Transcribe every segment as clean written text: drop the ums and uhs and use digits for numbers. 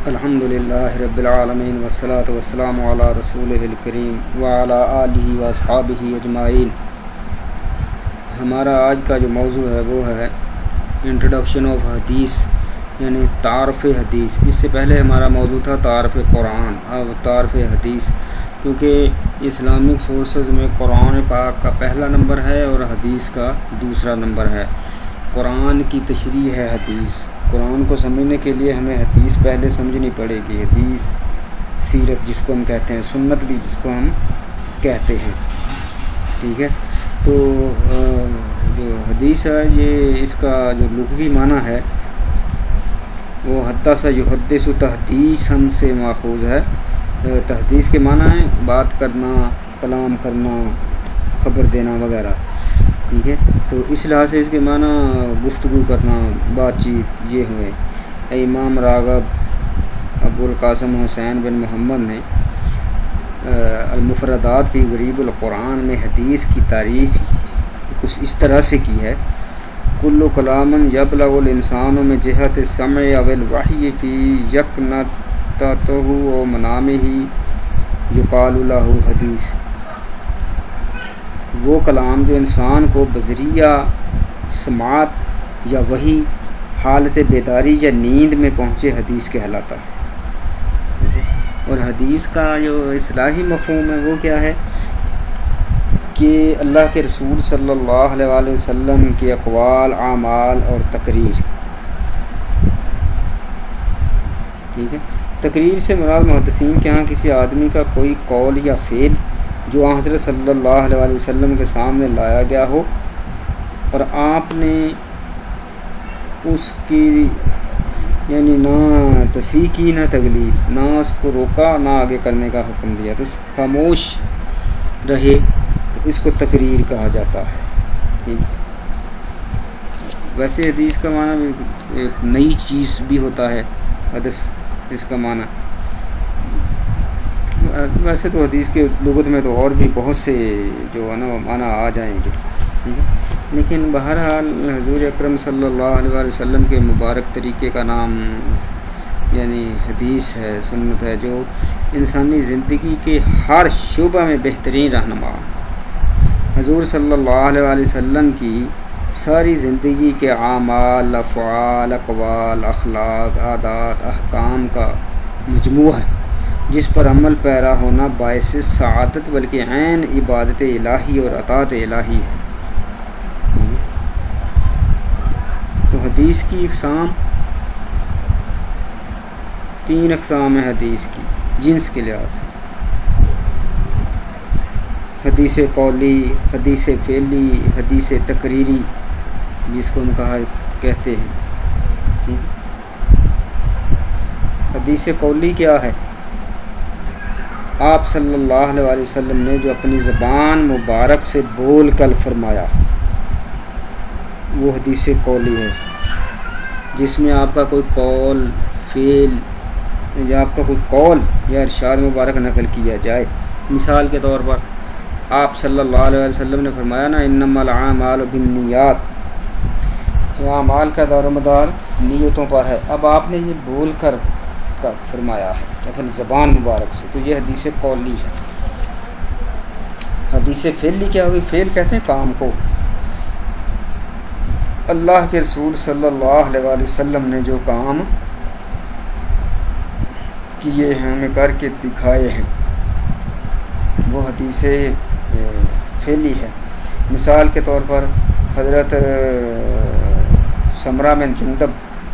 الحمدللہ رب العالمین والصلاة والسلام علی رسولہ الکریم وعلی آلہ واصحابہ اجمعین۔ ہمارا آج کا جو موضوع ہے وہ ہے انٹروڈکشن آف حدیث، یعنی تعارف حدیث۔ اس سے پہلے ہمارا موضوع تھا تعارف قرآن، اب تعارف حدیث، کیونکہ اسلامک سورسز میں قرآن پاک کا پہلا نمبر ہے اور حدیث کا دوسرا نمبر ہے۔ قرآن کی تشریح ہے حدیث۔ قرآن کو سمجھنے کے لیے ہمیں حدیث پہلے سمجھنی پڑے گی، حدیث سیرت جس کو ہم کہتے ہیں، سنت بھی جس کو ہم کہتے ہیں، ٹھیک ہے۔ تو جو حدیث ہے یہ اس کا جو لغوی معنی ہے وہ حدث یحدث تحدیثا سے ماخوذ ہے۔ تحدیث کے معنی ہے بات کرنا، کلام کرنا، خبر دینا وغیرہ، ٹھیک ہے۔ تو اس لحاظ سے اس کے معنی گفتگو کرنا، بات چیت یہ ہوئے۔ امام راغب ابو القاسم حسین بن محمد نے المفردات فی غریب القرآن میں حدیث کی تعریف کچھ اس طرح سے کی ہے: کل کلام یبلغ الانسان من جہت السمع او الوحی فی یقظتہ و منامہ یقال لہ حدیث۔ وہ کلام جو انسان کو بذریعہ سماعت یا وحی، حالت بیداری یا نیند میں پہنچے، حدیث کہلاتا ہے۔ اور حدیث کا جو اصطلاحی مفہوم ہے وہ کیا ہے کہ اللہ کے رسول صلی اللہ علیہ وآلہ وسلم کے اقوال، اعمال اور تقریر، ٹھیک ہے۔ تقریر سے مراد محدثین کے ہاں کسی آدمی کا کوئی قول یا فعل جو حضرت صلی اللہ علیہ وآلہ وسلم کے سامنے لایا گیا ہو اور آپ نے اس کی یعنی نہ تصحیح کی نہ تقلید، نہ اس کو روکا نہ آگے کرنے کا حکم دیا، تو خاموش رہے، تو اس کو تقریر کہا جاتا ہے، ٹھیک ہے۔ ویسے حدیث کا معنی بھی ایک نئی چیز بھی ہوتا ہے، حدث اس کا معنی۔ ویسے تو حدیث کے لغت میں تو اور بھی بہت سے جو ہے نا معنی آ جائیں گے، ٹھیک ہے، لیکن بہرحال حضور اکرم صلی اللہ علیہ وآلہ وسلم کے مبارک طریقے کا نام یعنی حدیث ہے، سنت ہے، جو انسانی زندگی کے ہر شعبہ میں بہترین رہنما۔ حضور صلی اللہ علیہ وآلہ وسلم کی ساری زندگی کے اعمال، افعال، اقوال، اخلاق، عادات، احکام کا مجموعہ ہے جس پر عمل پیرا ہونا باعث سعادت بلکہ عین عبادت الہی اور اطاعت الہی ہے۔ تو حدیث کی اقسام، 3 اقسام ہیں حدیث کی جنس کے لحاظ سے: حدیث قولی، حدیث فعلی، حدیث تقریری جس کو ہم کہتے ہیں۔ حدیث قولی کیا ہے؟ آپ صلی اللہ علیہ وآلہ وسلم نے جو اپنی زبان مبارک سے بول کر فرمایا وہ حدیث قولی ہے، جس میں آپ کا کوئی قول، فعل یا آپ کا کوئی قول یا ارشاد مبارک نقل کیا جائے۔ مثال کے طور پر آپ صلی اللہ علیہ وسلم نے فرمایا نا انما الاعمال بالنیات، اعمال کا دار و مدار نیتوں پر ہے۔ اب آپ نے یہ بول کر فرمایا ہے اپنی زبان مبارک سے، تو یہ حدیث قولی ہے۔ حدیث فعلی کیا ہوگی؟ فعل کہتے ہیں کام کو۔ اللہ کے رسول صلی اللہ علیہ وآلہ وسلم نے جو کام کیے ہیں، ہمیں کر کے دکھائے ہیں، وہ حدیث فعلی ہے۔ مثال کے طور پر حضرت سمرہ بن جندب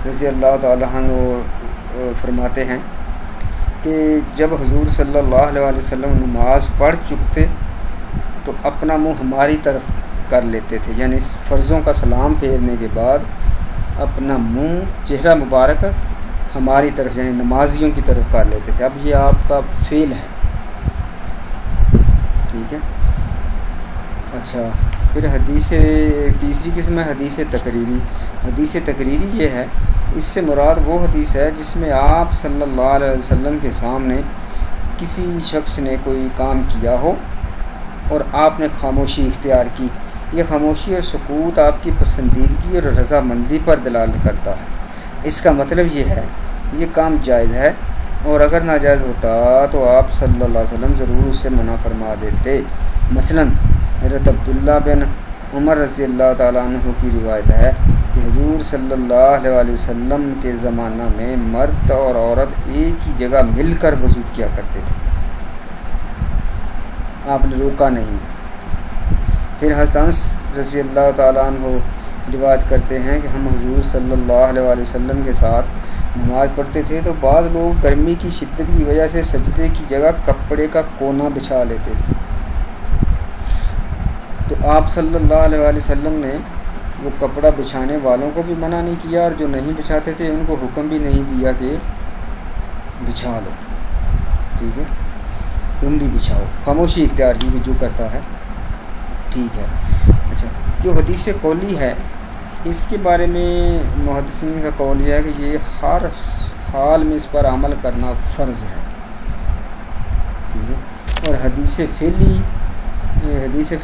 رضی اللہ تعالیٰ عنہ فرماتے ہیں کہ جب حضور صلی اللہ علیہ وآلہ وسلم نماز پڑھ چکتے تو اپنا منہ ہماری طرف کر لیتے تھے، یعنی فرضوں کا سلام پھیرنے کے بعد اپنا منہ، چہرہ مبارک ہماری طرف یعنی نمازیوں کی طرف کر لیتے تھے۔ اب یہ آپ کا فعل ہے، ٹھیک ہے۔ اچھا، پھر حدیث تیسری قسم ہے حدیث تقریری۔ حدیث تقریری یہ ہے، اس سے مراد وہ حدیث ہے جس میں آپ صلی اللہ علیہ وسلم کے سامنے کسی شخص نے کوئی کام کیا ہو اور آپ نے خاموشی اختیار کی۔ یہ خاموشی اور سکوت آپ کی پسندیدگی اور رضامندی پر دلالت کرتا ہے۔ اس کا مطلب یہ ہے یہ کام جائز ہے، اور اگر ناجائز ہوتا تو آپ صلی اللہ علیہ وسلم ضرور اس سے منع فرما دیتے۔ مثلاً حضرت عبداللہ بن عمر رضی اللہ تعالیٰ عنہ کی روایت ہے کہ حضور صلی اللہ علیہ وسلم کے زمانہ میں مرد اور عورت ایک ہی جگہ مل کر وضو کیا کرتے تھے، آپ نے روکا نہیں۔ پھر حضرت انس رضی اللہ تعالیٰ عنہ روایت کرتے ہیں کہ ہم حضور صلی اللہ علیہ وسلم کے ساتھ نماز پڑھتے تھے تو بعض لوگ گرمی کی شدت کی وجہ سے سجدے کی جگہ کپڑے کا کونا بچھا لیتے تھے، تو آپ صلی اللہ علیہ وسلم نے وہ کپڑا بچھانے والوں کو بھی منع نہیں کیا، اور جو نہیں بچھاتے تھے ان کو حکم بھی نہیں دیا کہ بچھا لو، ٹھیک ہے، تم بھی بچھاؤ، خاموشی اختیار کی کہ جو کرتا ہے ٹھیک ہے۔ اچھا، جو حدیث قولی ہے اس کے بارے میں محدثین کا قول یہ ہے کہ یہ ہر حال میں اس پر عمل کرنا فرض ہے، ٹھیک ہے۔ اور حدیث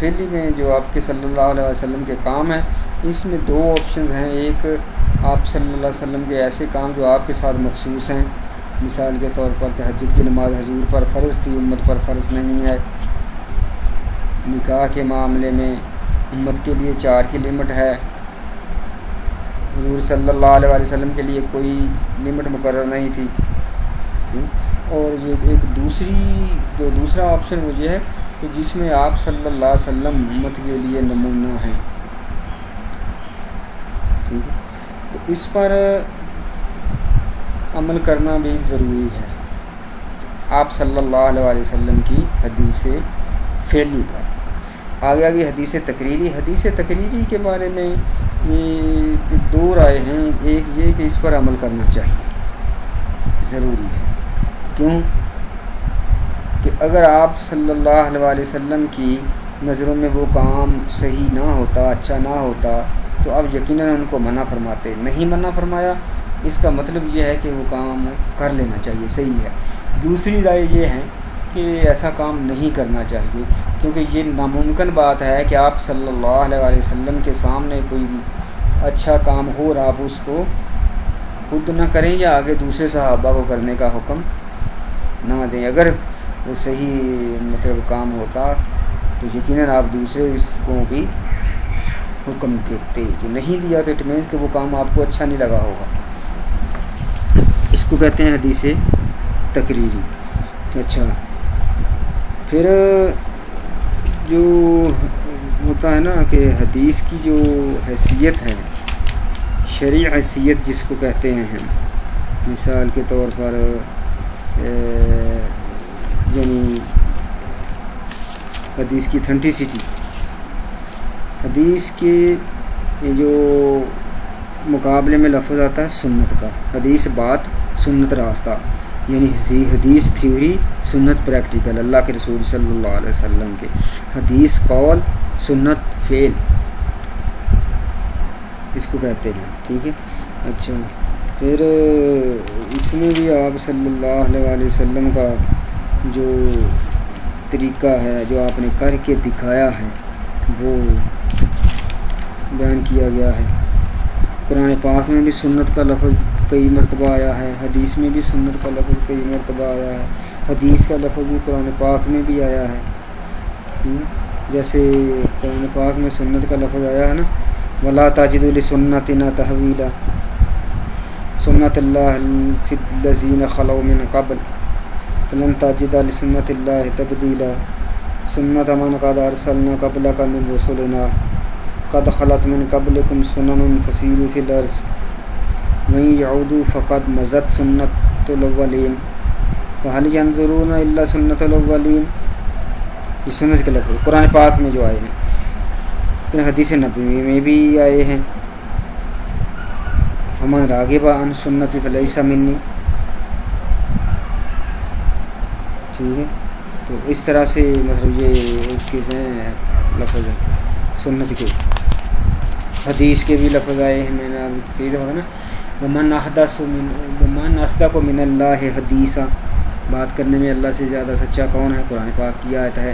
فعلی میں جو آپ کے صلی اللہ علیہ وسلم کے کام ہیں، اس میں دو آپشنز ہیں۔ ایک آپ صلی اللہ علیہ وسلم کے ایسے کام جو آپ کے ساتھ مخصوص ہیں، مثال کے طور پر تہجد کی نماز حضور پر فرض تھی، امت پر فرض نہیں ہے۔ نکاح کے معاملے میں امت کے لیے 4 کی لمٹ ہے، حضور صلی اللہ علیہ وسلم کے لیے کوئی لمٹ مقرر نہیں تھی۔ اور جو دوسرا آپشن وہ یہ ہے کہ جس میں آپ صلی اللہ علیہ وسلم امت کے لیے نمونہ ہیں، ٹھیک ہے، تو اس پر عمل کرنا بھی ضروری ہے، آپ صلی اللہ علیہ وسلم کی حدیث فعلی پر۔ آگے حدیث تقریری کے بارے میں یہ 2 رائے ہیں۔ ایک یہ کہ اس پر عمل کرنا چاہیے، ضروری ہے، کیوں کہ اگر آپ صلی اللہ علیہ وسلم کی نظروں میں وہ کام صحیح نہ ہوتا، اچھا نہ ہوتا، تو آپ یقیناً ان کو منع فرماتے، نہیں منع فرمایا، اس کا مطلب یہ ہے کہ وہ کام کر لینا چاہیے، صحیح ہے۔ دوسری رائے یہ ہے کہ ایسا کام نہیں کرنا چاہیے، کیونکہ یہ ناممکن بات ہے کہ آپ صلی اللہ علیہ وسلم کے سامنے کوئی اچھا کام ہو اور آپ اس کو خود نہ کریں یا آگے دوسرے صحابہ کو کرنے کا حکم نہ دیں۔ اگر وہ صحیح کام ہوتا تو یقیناً آپ دوسرے اس کو بھی حکم دیتے، جو نہیں دیا تو اٹ مینس کہ وہ کام آپ کو اچھا نہیں لگا ہوگا۔ اس کو کہتے ہیں حدیث تقریری۔ اچھا، پھر جو ہوتا ہے نا کہ حدیث کی جو حیثیت ہے، شرعی حیثیت جس کو کہتے ہیں، مثال کے طور پر یعنی حدیث کی اتھینٹسٹی، حدیث کے جو مقابلے میں لفظ آتا ہے سنت کا، حدیث بات سنت راستہ، یعنی حدیث تھیوری سنت پریکٹیکل، اللہ کے رسول صلی اللہ علیہ وسلم کے، حدیث قول سنت فعل، اس کو کہتے ہیں، ٹھیک ہے۔ اچھا، پھر اس میں بھی آپ صلی اللہ علیہ وسلم کا جو طریقہ ہے، جو آپ نے کر کے دکھایا ہے، وہ بیان کیا گیا ہے۔ قرآن پاک میں بھی سنت کا لفظ کئی مرتبہ آیا ہے، حدیث میں بھی سنت کا لفظ کئی مرتبہ آیا ہے، حدیث کا لفظ بھی قرآن پاک میں بھی آیا ہے۔ جیسے قرآن پاک میں سنت کا لفظ آیا ہے نا، وَلَا تَجِدُ لِسُنَّتِنَا تَحْوِيلًا سُنَّتُ اللَّهِ فِي الَّذِينَ خَلَوْا مِن قَبْلُ فَلَن تَجِدَ لِسُنَّتِ اللَّهِ تَبْدِيلًا سُنَّتَ مَنْ قَدْ أَرْسَلْنَا قَبْلَكَ مِن رُّسُلِنَا قَدْ خَلَتْ مِن قَبْلِكُمْ سُنَنٌ فَسِيرُوا فِي الْأَرْضِ وَإِن يَعُودُوا فَقَدْ مَضَتْ سُنَّتُ الْأَوَّلِينَ فَهَلْ يَنظُرُونَ إِلَّا سُنَّتَ الْأَوَّلِينَ، یہ سنت کے لفظ قرآن پاک میں جو آئے ہیں، پھر حدیث نبوی میں بھی آئے ہیں، فَمَنْ رَغِبَ عَنْ سُنَّتِي فَلَيْسَ مِنِّي، ٹھیک ہے۔ تو اس طرح سے مطلب یہ اس کے لفظ ہے سنت کے، حدیث کے بھی لفظ آئے ہیں، میں نے ابھی تفصیل ہوگا نا، وَمَنْ أَصْدَقُ مِنَ اللَّهِ حَدِيثًا، بات کرنے میں اللہ سے زیادہ سچا کون ہے؟ قرآن پاک کی آیت ہے،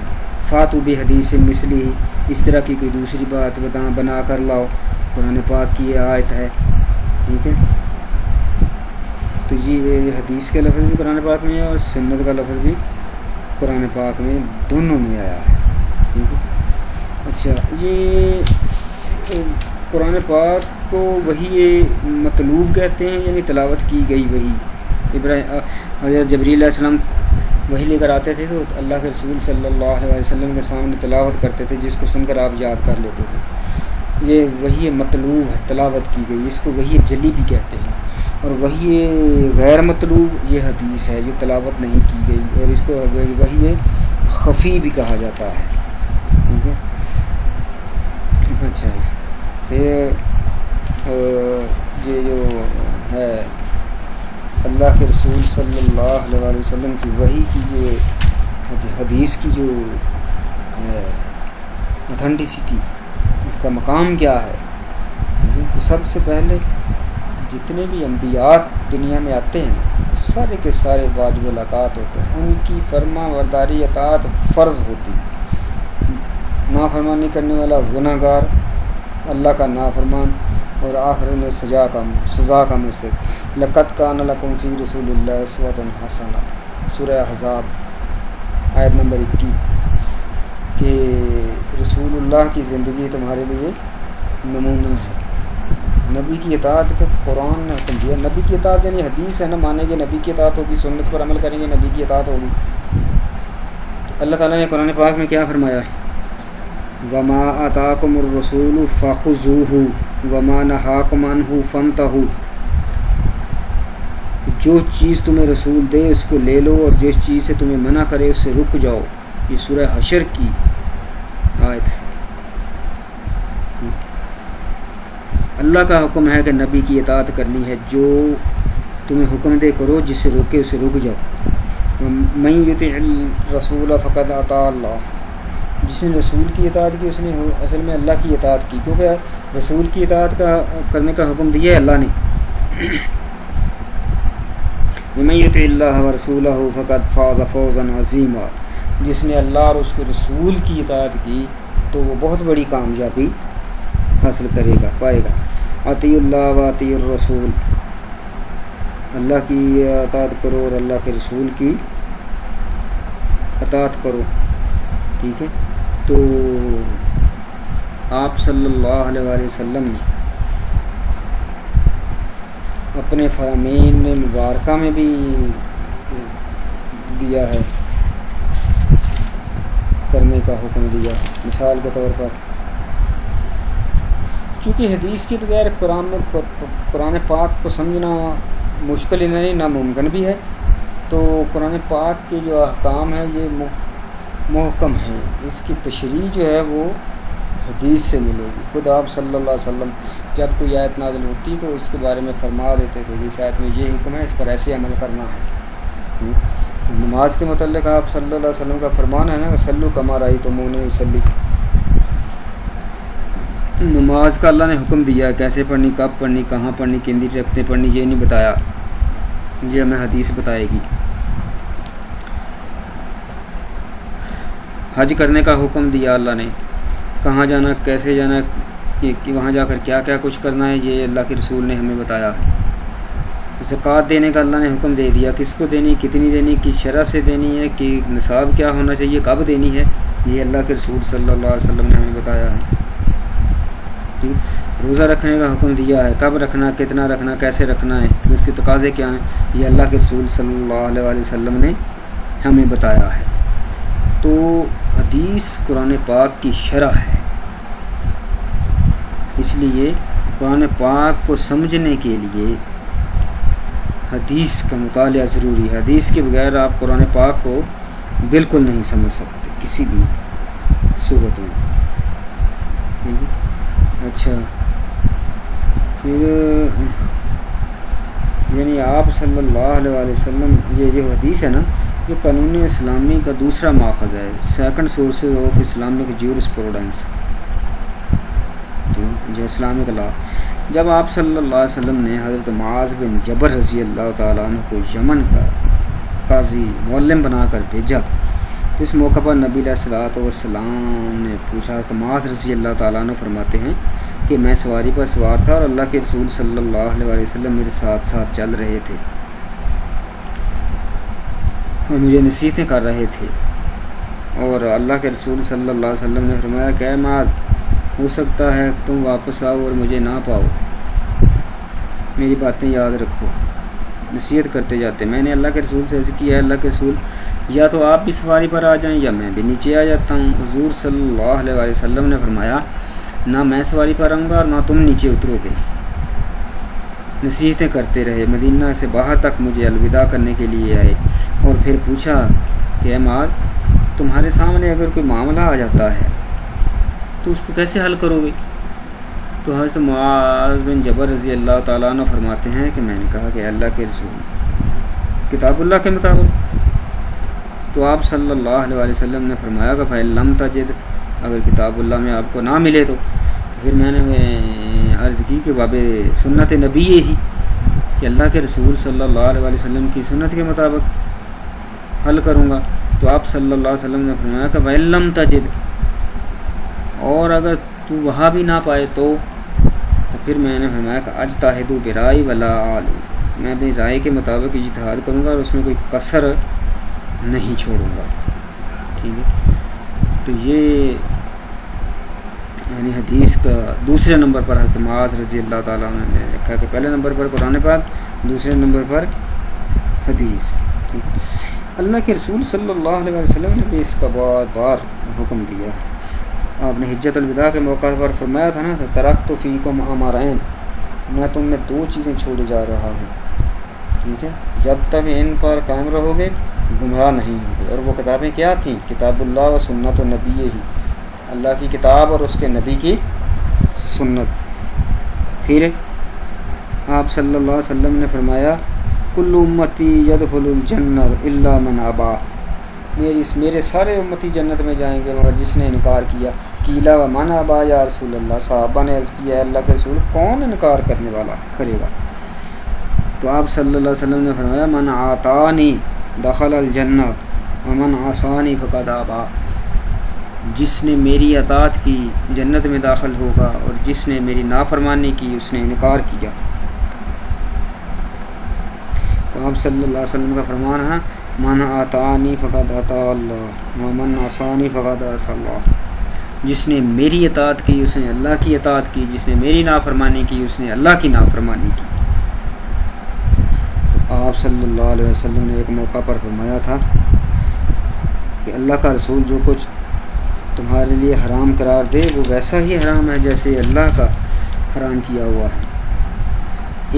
فَاتُوا بِحَدِيثٍ مِثْلِهِ، اس طرح کی کوئی دوسری بات بنا کر لاؤ، قرآن پاک کی آیت ہے، ٹھیک ہے۔ تو یہ حدیث کے لفظ بھی قرآن پاک میں ہے اور سنت کا لفظ بھی قرآن پاک میں دونوں میں آیا ہے، ٹھیک ہے۔ اچھا، یہ قرآن پاک کو وحی مطلوب کہتے ہیں، یعنی تلاوت کی گئی وحی۔ حضرت جبریل علیہ السلام وحی لے کر آتے تھے تو اللہ کے رسول صلی اللہ علیہ وسلم کے سامنے تلاوت کرتے تھے، جس کو سن کر آپ یاد کر لیتے تھے۔ یہ وحی مطلوب ہے، تلاوت کی گئی، اس کو وحی جلی بھی کہتے ہیں۔ اور وحی غیر مطلوب یہ حدیث ہے جو تلاوت نہیں کی گئی، اور اس کو وحی خفی بھی کہا جاتا ہے، ٹھیک ہے۔ اچھا، پھر یہ جو ہے اللہ کے رسول صلی اللہ علیہ وسلم کی وحی کی یہ حدیث کی جو ہے اتھینٹسٹی، اس کا مقام کیا ہے، تو سب سے پہلے جتنے بھی انبیاء دنیا میں آتے ہیں سارے کے سارے واجب الاطاعت ہوتے ہیں، ان کی فرما برداری اطاعت فرض ہوتی، نافرمانی کرنے والا گناہ گار، اللہ کا نافرمان، اور آخر میں سزا کا مستحق۔ لقد کان لکم فی رسول اللہ اسوۃ حسنہ، سورہ احزاب آیت نمبر 21، کہ رسول اللہ کی زندگی تمہارے لیے نمونہ ہے۔ نبی کی اطاعت کا قرآن نے حکم دیا۔ نبی کی اطاعت یعنی حدیث ہے نا، مانیں گے نبی کی اطاعت ہوگی، سنت پر عمل کریں گے نبی کی اطاعت ہوگی۔ تو اللہ تعالیٰ نے قرآن پاک میں کیا فرمایا ہے؟ وما آتاکم الرسول فخذوہ وما نہاکم عنہ فانتہوا، جو چیز تمہیں رسول دے اس کو لے لو، اور جس چیز سے تمہیں منع کرے اس سے رک جاؤ۔ یہ سورہ حشر کی آیت ہے۔ اللہ کا حکم ہے کہ نبی کی اطاعت کرنی ہے، جو تمہیں حکم دے کرو، جس سے روکے اسے رک جاؤ۔ من یطع الرسول فقد اطاع اللہ، جس نے رسول کی اطاعت کی اس نے اصل میں اللہ کی اطاعت کی، کیونکہ رسول کی اطاعت کا کرنے کا حکم دیا ہے اللہ نے۔ ومن یطع اللہ ورسولہ فقد فاز فوزا عظیما، جس نے اللہ اور اس کے رسول کی اطاعت کی تو وہ بہت بڑی کامیابی حاصل کرے گا، پائے گا۔ اطیعوا اللہ و اطیعوا الرسول، اللہ کی اطاعت کرو اور اللہ کے رسول کی اطاعت کرو، ٹھیک ہے۔ تو آپ صلی اللہ علیہ وآلہ وسلم نے اپنے فرامین مبارکہ میں بھی دیا ہے، کرنے کا حکم دیا۔ مثال کے طور پر چونکہ حدیث کے بغیر قرآن پاک کو سمجھنا مشکل ہی نہیں، ناممکن بھی ہے، تو قرآن پاک کے جو احکام ہیں یہ محکم ہیں، اس کی تشریح جو ہے وہ حدیث سے ملے گی۔ خود آپ صلی اللہ علیہ وسلم جب کوئی آیت نازل ہوتی تو اس کے بارے میں فرما دیتے تھے کہ اس آیت میں یہ حکم ہے، اس پر ایسے عمل کرنا ہے۔ نماز کے متعلق آپ صلی اللہ علیہ وسلم کا فرمان ہے نا، صلو کما رأیتمونی اصلی، نماز کا اللہ نے حکم دیا، کیسے پڑھنی، کب پڑھنی، کہاں پڑھنی، کن رکھتے پڑھنی، یہ نہیں بتایا، یہ ہمیں حدیث بتائے گی۔ حج کرنے کا حکم دیا اللہ نے، کہاں جانا، کیسے جانا، کہ وہاں جا کر کیا کیا کچھ کرنا ہے، یہ اللہ کے رسول نے ہمیں بتایا ہے۔ زکوٰۃ دینے کا اللہ نے حکم دے دیا، کس کو دینی، کتنی دینی، کس شرح سے دینی ہے، کہ نصاب کیا ہونا چاہیے، کب دینی ہے، یہ اللہ کے رسول صلی اللہ علیہ وسلم نے ہمیں بتایا ہے۔ روزہ رکھنے کا حکم دیا ہے، کب رکھنا، کتنا رکھنا، کیسے رکھنا ہے، اس کے تقاضے کیا ہیں، یہ اللہ کے رسول صلی اللہ علیہ وسلم نے ہمیں بتایا ہے۔ تو حدیث قرآن پاک کی شرح ہے، اس لیے قرآن پاک کو سمجھنے کے لیے حدیث کا مطالعہ ضروری ہے۔ حدیث کے بغیر آپ قرآن پاک کو بالکل نہیں سمجھ سکتے کسی بھی صورت میں۔ اچھا، پھر یعنی آپ صلی اللہ علیہ وسلم، یہ جو حدیث ہے نا، یہ قانون اسلامی کا دوسرا ماخذ ہے، second sources of Islamic jurisprudence, جو اسلامک لا۔ جب آپ صلی اللہ علیہ وسلم نے حضرت معاذ بن جبل رضی اللہ تعالیٰ عنہ کو یمن کا قاضی معلم بنا کر بھیجا، تو اس موقع پر نبی علیہ الصلوۃ والسلام نے پوچھا، حضرت معاذ رضی اللہ تعالیٰ عنہ فرماتے ہیں کہ میں سواری پر سوار تھا اور اللہ کے رسول صلی اللہ علیہ وسلم میرے ساتھ ساتھ چل رہے تھے، اور مجھے نصیحتیں کر رہے تھے، اور اللہ کے رسول صلی اللہ علیہ وسلم نے فرمایا کہ اے معاذ، ہو سکتا ہے کہ تم واپس آؤ اور مجھے نہ پاؤ، میری باتیں یاد رکھو، نصیحت کرتے جاتے۔ میں نے اللہ کے رسول سے عرض کیا ہے اللہ کے رسول، یا تو آپ بھی سواری پر آ جائیں یا میں بھی نیچے آ جاتا ہوں۔ حضور صلی اللہ علیہ وسلم نے فرمایا نہ میں سواری پر آؤں گا اور نہ تم نیچے اترو گے۔ نصیحتیں کرتے رہے، مدینہ سے باہر تک مجھے الوداع کرنے کے لیے آئے، اور پھر پوچھا کہ اے معاذ، تمہارے سامنے اگر کوئی معاملہ آ جاتا ہے تو اس کو کیسے حل کرو گے؟ تو حضرت معاذ بن جبل رضی اللہ تعالیٰ عنہ فرماتے ہیں کہ میں نے کہا کہ اللہ کے رسول، کتاب اللہ کے مطابق۔ تو آپ صلی اللہ علیہ وسلم نے فرمایا کہ فَإِن لَمْ تَجِدْ، اگر کتاب اللہ میں آپ کو نہ ملے تو پھر میں نے عرض کی کہ باب سنت نبی ہی، کہ اللہ کے رسول صلی اللہ علیہ وسلم کی سنت کے مطابق حل کروں گا۔ تو آپ صلی اللہ علیہ وسلم نے فرمایا کہ فَإِن لَمْ تَجِدْ، اور اگر تو وہاں بھی نہ پائے تو پھر میں نے فرمایا کہ اجتہد برائے ولا آلو، میں اپنی رائے کے مطابق اجتہاد کروں گا اور اس میں کوئی کسر نہیں چھوڑوں گا۔ ٹھیک ہے، تو یہ یعنی حدیث کا دوسرے نمبر پر حضرت معاذ رضی اللہ تعالیٰ عنہ نے لکھا کہ پہلے نمبر پر قرآن پاک، دوسرے نمبر پر حدیث۔ اللہ کے رسول صلی اللہ علیہ وسلم نے بھی اس کا بار بار حکم دیا ہے۔ آپ نے حجت الوداع کے موقع پر فرمایا تھا نا، ترکت فیکم امرین، میں تم میں دو چیزیں چھوڑے جا رہا ہوں، ٹھیک ہے، جب تک ان پر قائم رہو گے گمراہ نہیں ہوگے۔ اور وہ کتابیں کیا تھیں؟ کتاب اللہ و سنت و نبی ہی، اللہ کی کتاب اور اس کے نبی کی سنت۔ پھر آپ صلی اللہ علیہ وسلم نے فرمایا کل امتی یدخل الجنہ الا من ابا، میرے سارے امتی جنت میں جائیں گے مگر جس نے انکار کیا۔ قیلا و من ابا یا رسول اللہ، صحابہ نے عرض کیا اللہ کے رسول کون انکار کرنے والا کرے گا؟ تو آپ صلی اللہ علیہ وسلم نے فرمایا من آتانی دخل الجنہ ومن عصانی فقد ابا، جس نے میری اطاعت کی جنت میں داخل ہوگا اور جس نے میری نافرمانی کی اس نے انکار کیا۔ تو آپ صلی اللہ علیہ وسلم کا فرمان ہے من آتانی فقد اطاع اللہ ومن عصانی فقد عصى اللہ، جس نے میری اطاعت کی اس نے اللہ کی اطاعت کی، جس نے میری نافرمانی کی اس نے اللہ کی نافرمانی کی۔ تو آپ صلی اللہ علیہ وسلم نے ایک موقع پر فرمایا تھا کہ اللہ کا رسول جو کچھ تمہارے لیے حرام قرار دے وہ ویسا ہی حرام ہے جیسے اللہ کا حرام کیا ہوا ہے۔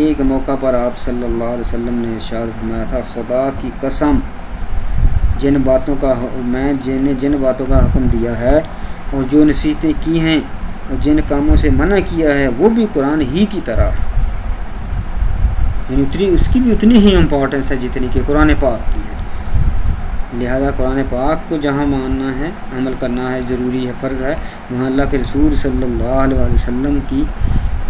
ایک موقع پر آپ صلی اللہ علیہ وسلم نے ارشاد فرمایا تھا خدا کی قسم، جن باتوں کا حکم دیا ہے اور جو نصیحتیں کی ہیں اور جن کاموں سے منع کیا ہے وہ بھی قرآن ہی کی طرح ہے، یعنی اس کی بھی اتنی ہی امپورٹنس ہے جتنی کہ قرآن پاک کی ہے۔ لہذا قرآن پاک کو جہاں ماننا ہے، عمل کرنا ہے، ضروری ہے، فرض ہے، وہاں اللہ کے رسول صلی اللہ علیہ وسلم کی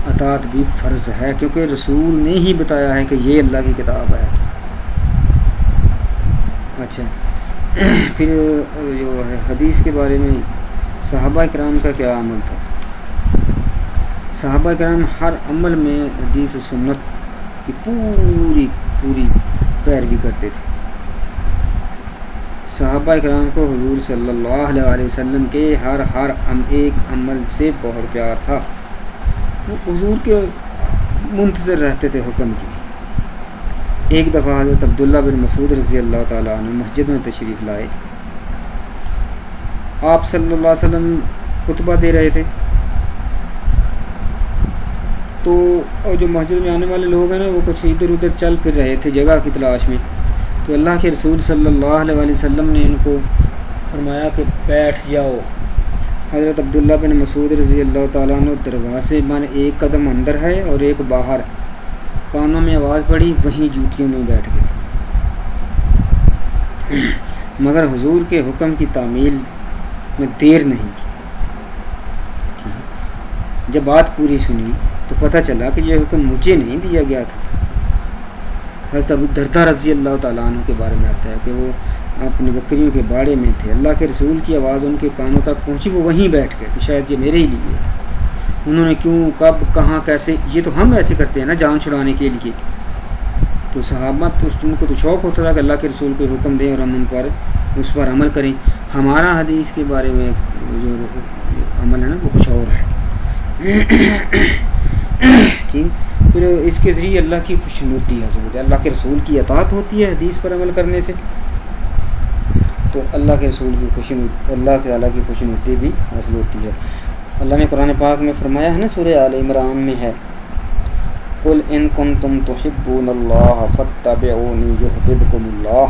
اطاعت بھی فرض ہے، کیونکہ رسول نے ہی بتایا ہے کہ یہ اللہ کی کتاب ہے۔ اچھا، پھر جو ہے حدیث کے بارے میں صحابہ کرام کا کیا عمل تھا؟ صحابہ کرام ہر عمل میں حدیث و سنت کی پوری پیروی کرتے تھے۔ صحابہ کرام کو حضور صلی اللہ علیہ وسلم کے ہر ایک عمل سے بہت پیار تھا، وہ حضور کے منتظر رہتے تھے حکم کی۔ ایک دفعہ حضرت عبداللہ بن مسعود رضی اللہ تعالیٰ عنہ مسجد میں تشریف لائے، آپ صلی اللہ علیہ وسلم خطبہ دے رہے تھے، تو جو مسجد میں آنے والے لوگ ہیں نا وہ کچھ ادھر ادھر چل پھر رہے تھے جگہ کی تلاش میں، تو اللہ کے رسول صلی اللہ علیہ وسلم نے ان کو فرمایا کہ بیٹھ جاؤ۔ حضرت عبداللہ بن مسعود رضی اللہ تعالیٰ عنہ دروازے من ایک قدم اندر ہے اور ایک باہر، کانوں میں آواز پڑی، وہیں جوتیوں میں بیٹھ گئے، مگر حضور کے حکم کی تعمیل میں دیر نہیں کی۔ جب بات پوری سنی تو پتہ چلا کہ یہ حکم مجھے نہیں دیا گیا تھا۔ حضرت ابو الدرداء رضی اللہ تعالیٰ عنہ کے بارے میں آتا ہے کہ وہ اپنی بکریوں کے باڑے میں تھے، اللہ کے رسول کی آواز ان کے کانوں تک پہنچی، وہ وہیں بیٹھ گئے کہ شاید یہ میرے ہی لیے۔ انہوں نے کیوں، کب، کہاں، کیسے، یہ تو ہم ایسے کرتے ہیں نا جان چھڑانے کے لیے، تو صحابہ تو ان کو تو شوق ہوتا تھا کہ اللہ کے رسول کو حکم دیں اور ہم اس پر عمل کریں. ہمارا حدیث کے بارے میں جو عمل ہے نا وہ کچھ اور ہے. ٹھیک. پھر اس کے ذریعے اللہ کی خوشنودی حاصل ہوتی ہے, اللہ کے رسول کی اطاعت ہوتی ہے حدیث پر عمل کرنے سے, تو اللہ کے رسول کی اللہ تعالیٰ کی خوشنودی بھی حاصل ہوتی ہے. اللہ نے قرآن پاک میں فرمایا ہے نا, سورہ آل عمران میں ہے, قل ان کنتم تحبون اللہ فاتبعونی یحببکم اللہ,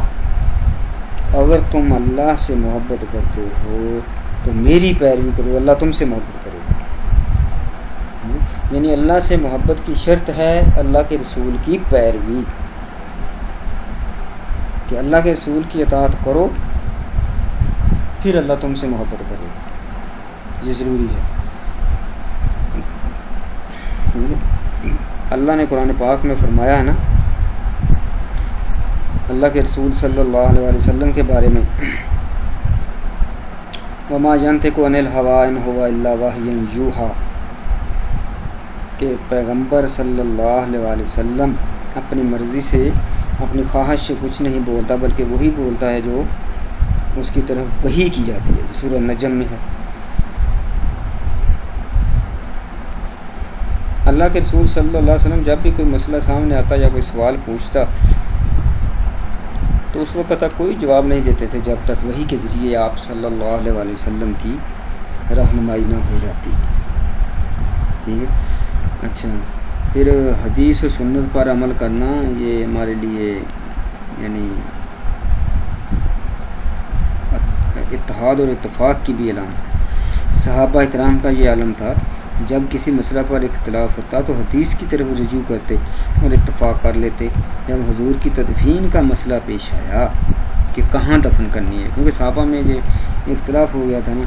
اگر تم اللہ سے محبت کرتے ہو تو میری پیروی کرو, اللہ تم سے محبت کرے گا. یعنی اللہ سے محبت کی شرط ہے اللہ کے رسول کی پیروی, کہ اللہ کے رسول کی اطاعت کرو پھر اللہ تم سے محبت کرے گا, یہ ضروری ہے. اللہ نے قرآن پاک میں فرمایا ہے نا اللہ کے رسول صلی اللہ علیہ وسلم کے بارے میں, وما ينطق عن الهوى ان هو الا وحی یوحی, کہ پیغمبر صلی اللہ علیہ وسلم اپنی مرضی سے اپنی خواہش سے کچھ نہیں بولتا, بلکہ وہی بولتا ہے جو اس کی طرف وحی کی جاتی ہے. سورہ نجم میں ہے. اللہ کے رسول صلی اللہ علیہ وسلم جب بھی کوئی مسئلہ سامنے آتا یا کوئی سوال پوچھتا تو اس وقت تک کوئی جواب نہیں دیتے تھے جب تک وحی کے ذریعے آپ صلی اللہ علیہ وسلم کی رہنمائی نہ ہو جاتی. ٹھیک ہے. اچھا, پھر حدیث و سنت پر عمل کرنا یہ ہمارے لیے یعنی اتحاد اور اتفاق کی بھی علامت ہے. صحابہ اکرام کا یہ عالم تھا, جب کسی مسئلہ پر اختلاف ہوتا تو حدیث کی طرف رجوع کرتے اور اتفاق کر لیتے. جب حضور کی تدفین کا مسئلہ پیش آیا کہ کہاں دفن کرنی ہے, کیونکہ صحابہ میں یہ اختلاف ہو گیا تھا نا,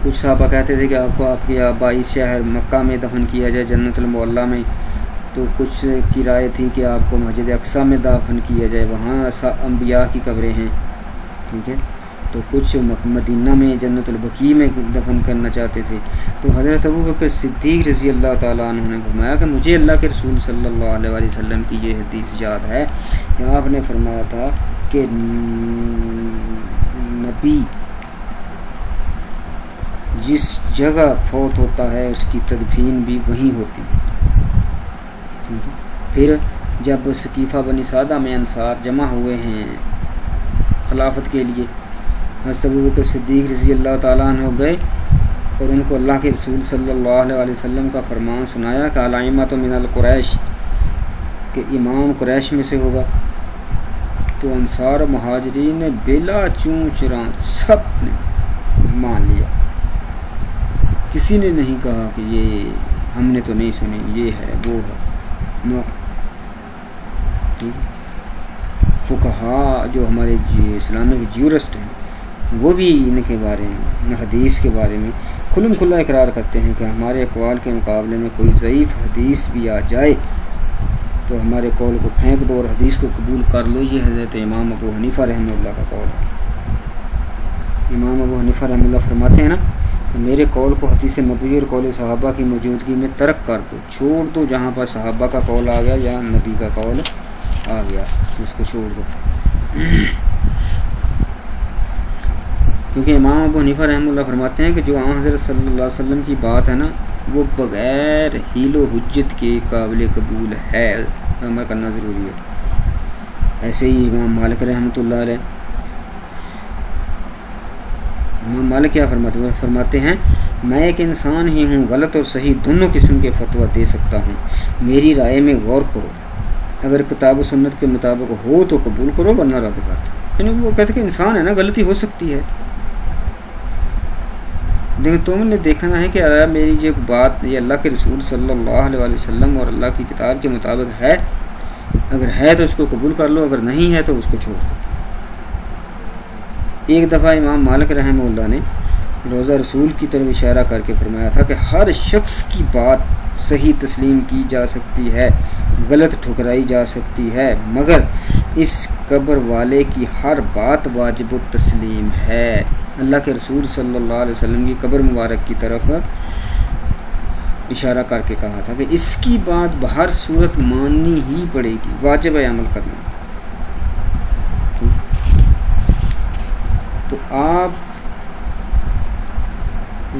کچھ صحابہ کہتے تھے کہ آپ کو آپ کے آبائی شہر مکہ میں دفن کیا جائے جنت المعلیٰ میں, تو کچھ کی رائے تھی کہ آپ کو مسجد اقصیٰ میں دفن کیا جائے, وہاں انبیاء کی قبریں ہیں. ٹھیک ہے. تو کچھ مدینہ میں جنت البقیع میں دفن کرنا چاہتے تھے. تو حضرت ابوبکر صدیق رضی اللہ تعالیٰ عنہ نے فرمایا کہ مجھے اللہ کے رسول صلی اللہ علیہ وسلم کی یہ حدیث یاد ہے کہ آپ نے فرمایا تھا کہ نبی جس جگہ فوت ہوتا ہے اس کی تدفین بھی وہیں ہوتی ہے. پھر جب ثقیفہ بنی سعدہ میں انصار جمع ہوئے ہیں خلافت کے لیے, حضرت ابوبکر صدیق رضی اللہ تعالیٰ عنہ گئے اور ان کو اللہ کے رسول صلی اللہ علیہ وسلم کا فرمان سنایا کہ الائمۃ من القریش, کہ امام قریش میں سے ہوگا. تو انصار و مہاجرین نے بلا چون چران سب نے مان لیا, کسی نے نہیں کہا کہ یہ ہم نے تو نہیں سنی, یہ ہے وہ ہے. نو فقہا جو ہمارے اسلامک جیورسٹ ہیں وہ بھی ان کے بارے میں حدیث کے بارے میں کھلم کھلا اقرار کرتے ہیں کہ ہمارے اقوال کے مقابلے میں کوئی ضعیف حدیث بھی آ جائے تو ہمارے قول کو پھینک دو اور حدیث کو قبول کر لو. یہ حضرت امام ابو حنیفہ رحمہ اللہ کا قول ہے. امام ابو حنیفہ رحمہ اللہ فرماتے ہیں نا کہ میرے قول کو حدیث نبوی اور قول صحابہ کی موجودگی میں ترک کر دو, چھوڑ دو. جہاں پر صحابہ کا قول آ گیا یا نبی کا قول آ گیا اس کو چھوڑ دو. کیونکہ امام ابو حنیفہ رحمہ اللہ فرماتے ہیں کہ جو آن حضرت صلی اللہ علیہ وسلم کی بات ہے نا وہ بغیر حیل و حجت کے قابل قبول ہے, عمل کرنا ضروری ہے. ایسے ہی امام مالک رحمۃ اللہ علیہ, امام مالک کیا فرماتے ہیں, میں ایک انسان ہی ہوں, غلط اور صحیح دونوں قسم کے فتویٰ دے سکتا ہوں, میری رائے میں غور کرو, اگر کتاب و سنت کے مطابق ہو تو قبول کرو ورنہ رد کر دو. یعنی وہ کہتے ہیں کہ انسان ہے نا, غلطی ہو سکتی ہے, لیکن تم نے دیکھنا ہے کہ میری جو بات یہ اللہ کے رسول صلی اللہ علیہ وسلم اور اللہ کی کتاب کے مطابق ہے, اگر ہے تو اس کو قبول کر لو, اگر نہیں ہے تو اس کو چھوڑ دو. ایک دفعہ امام مالک رحمہ اللہ نے روضہ رسول کی طرف اشارہ کر کے فرمایا تھا کہ ہر شخص کی بات صحیح تسلیم کی جا سکتی ہے, غلط ٹھکرائی جا سکتی ہے, مگر اس قبر والے کی ہر بات واجب التسلیم ہے. اللہ کے رسول صلی اللہ علیہ وسلم کی قبر مبارک کی طرف اشارہ کر کے کہا تھا کہ اس کی بات بہر صورت ماننی ہی پڑے گی، واجب ہے عمل کرنا۔ تو آپ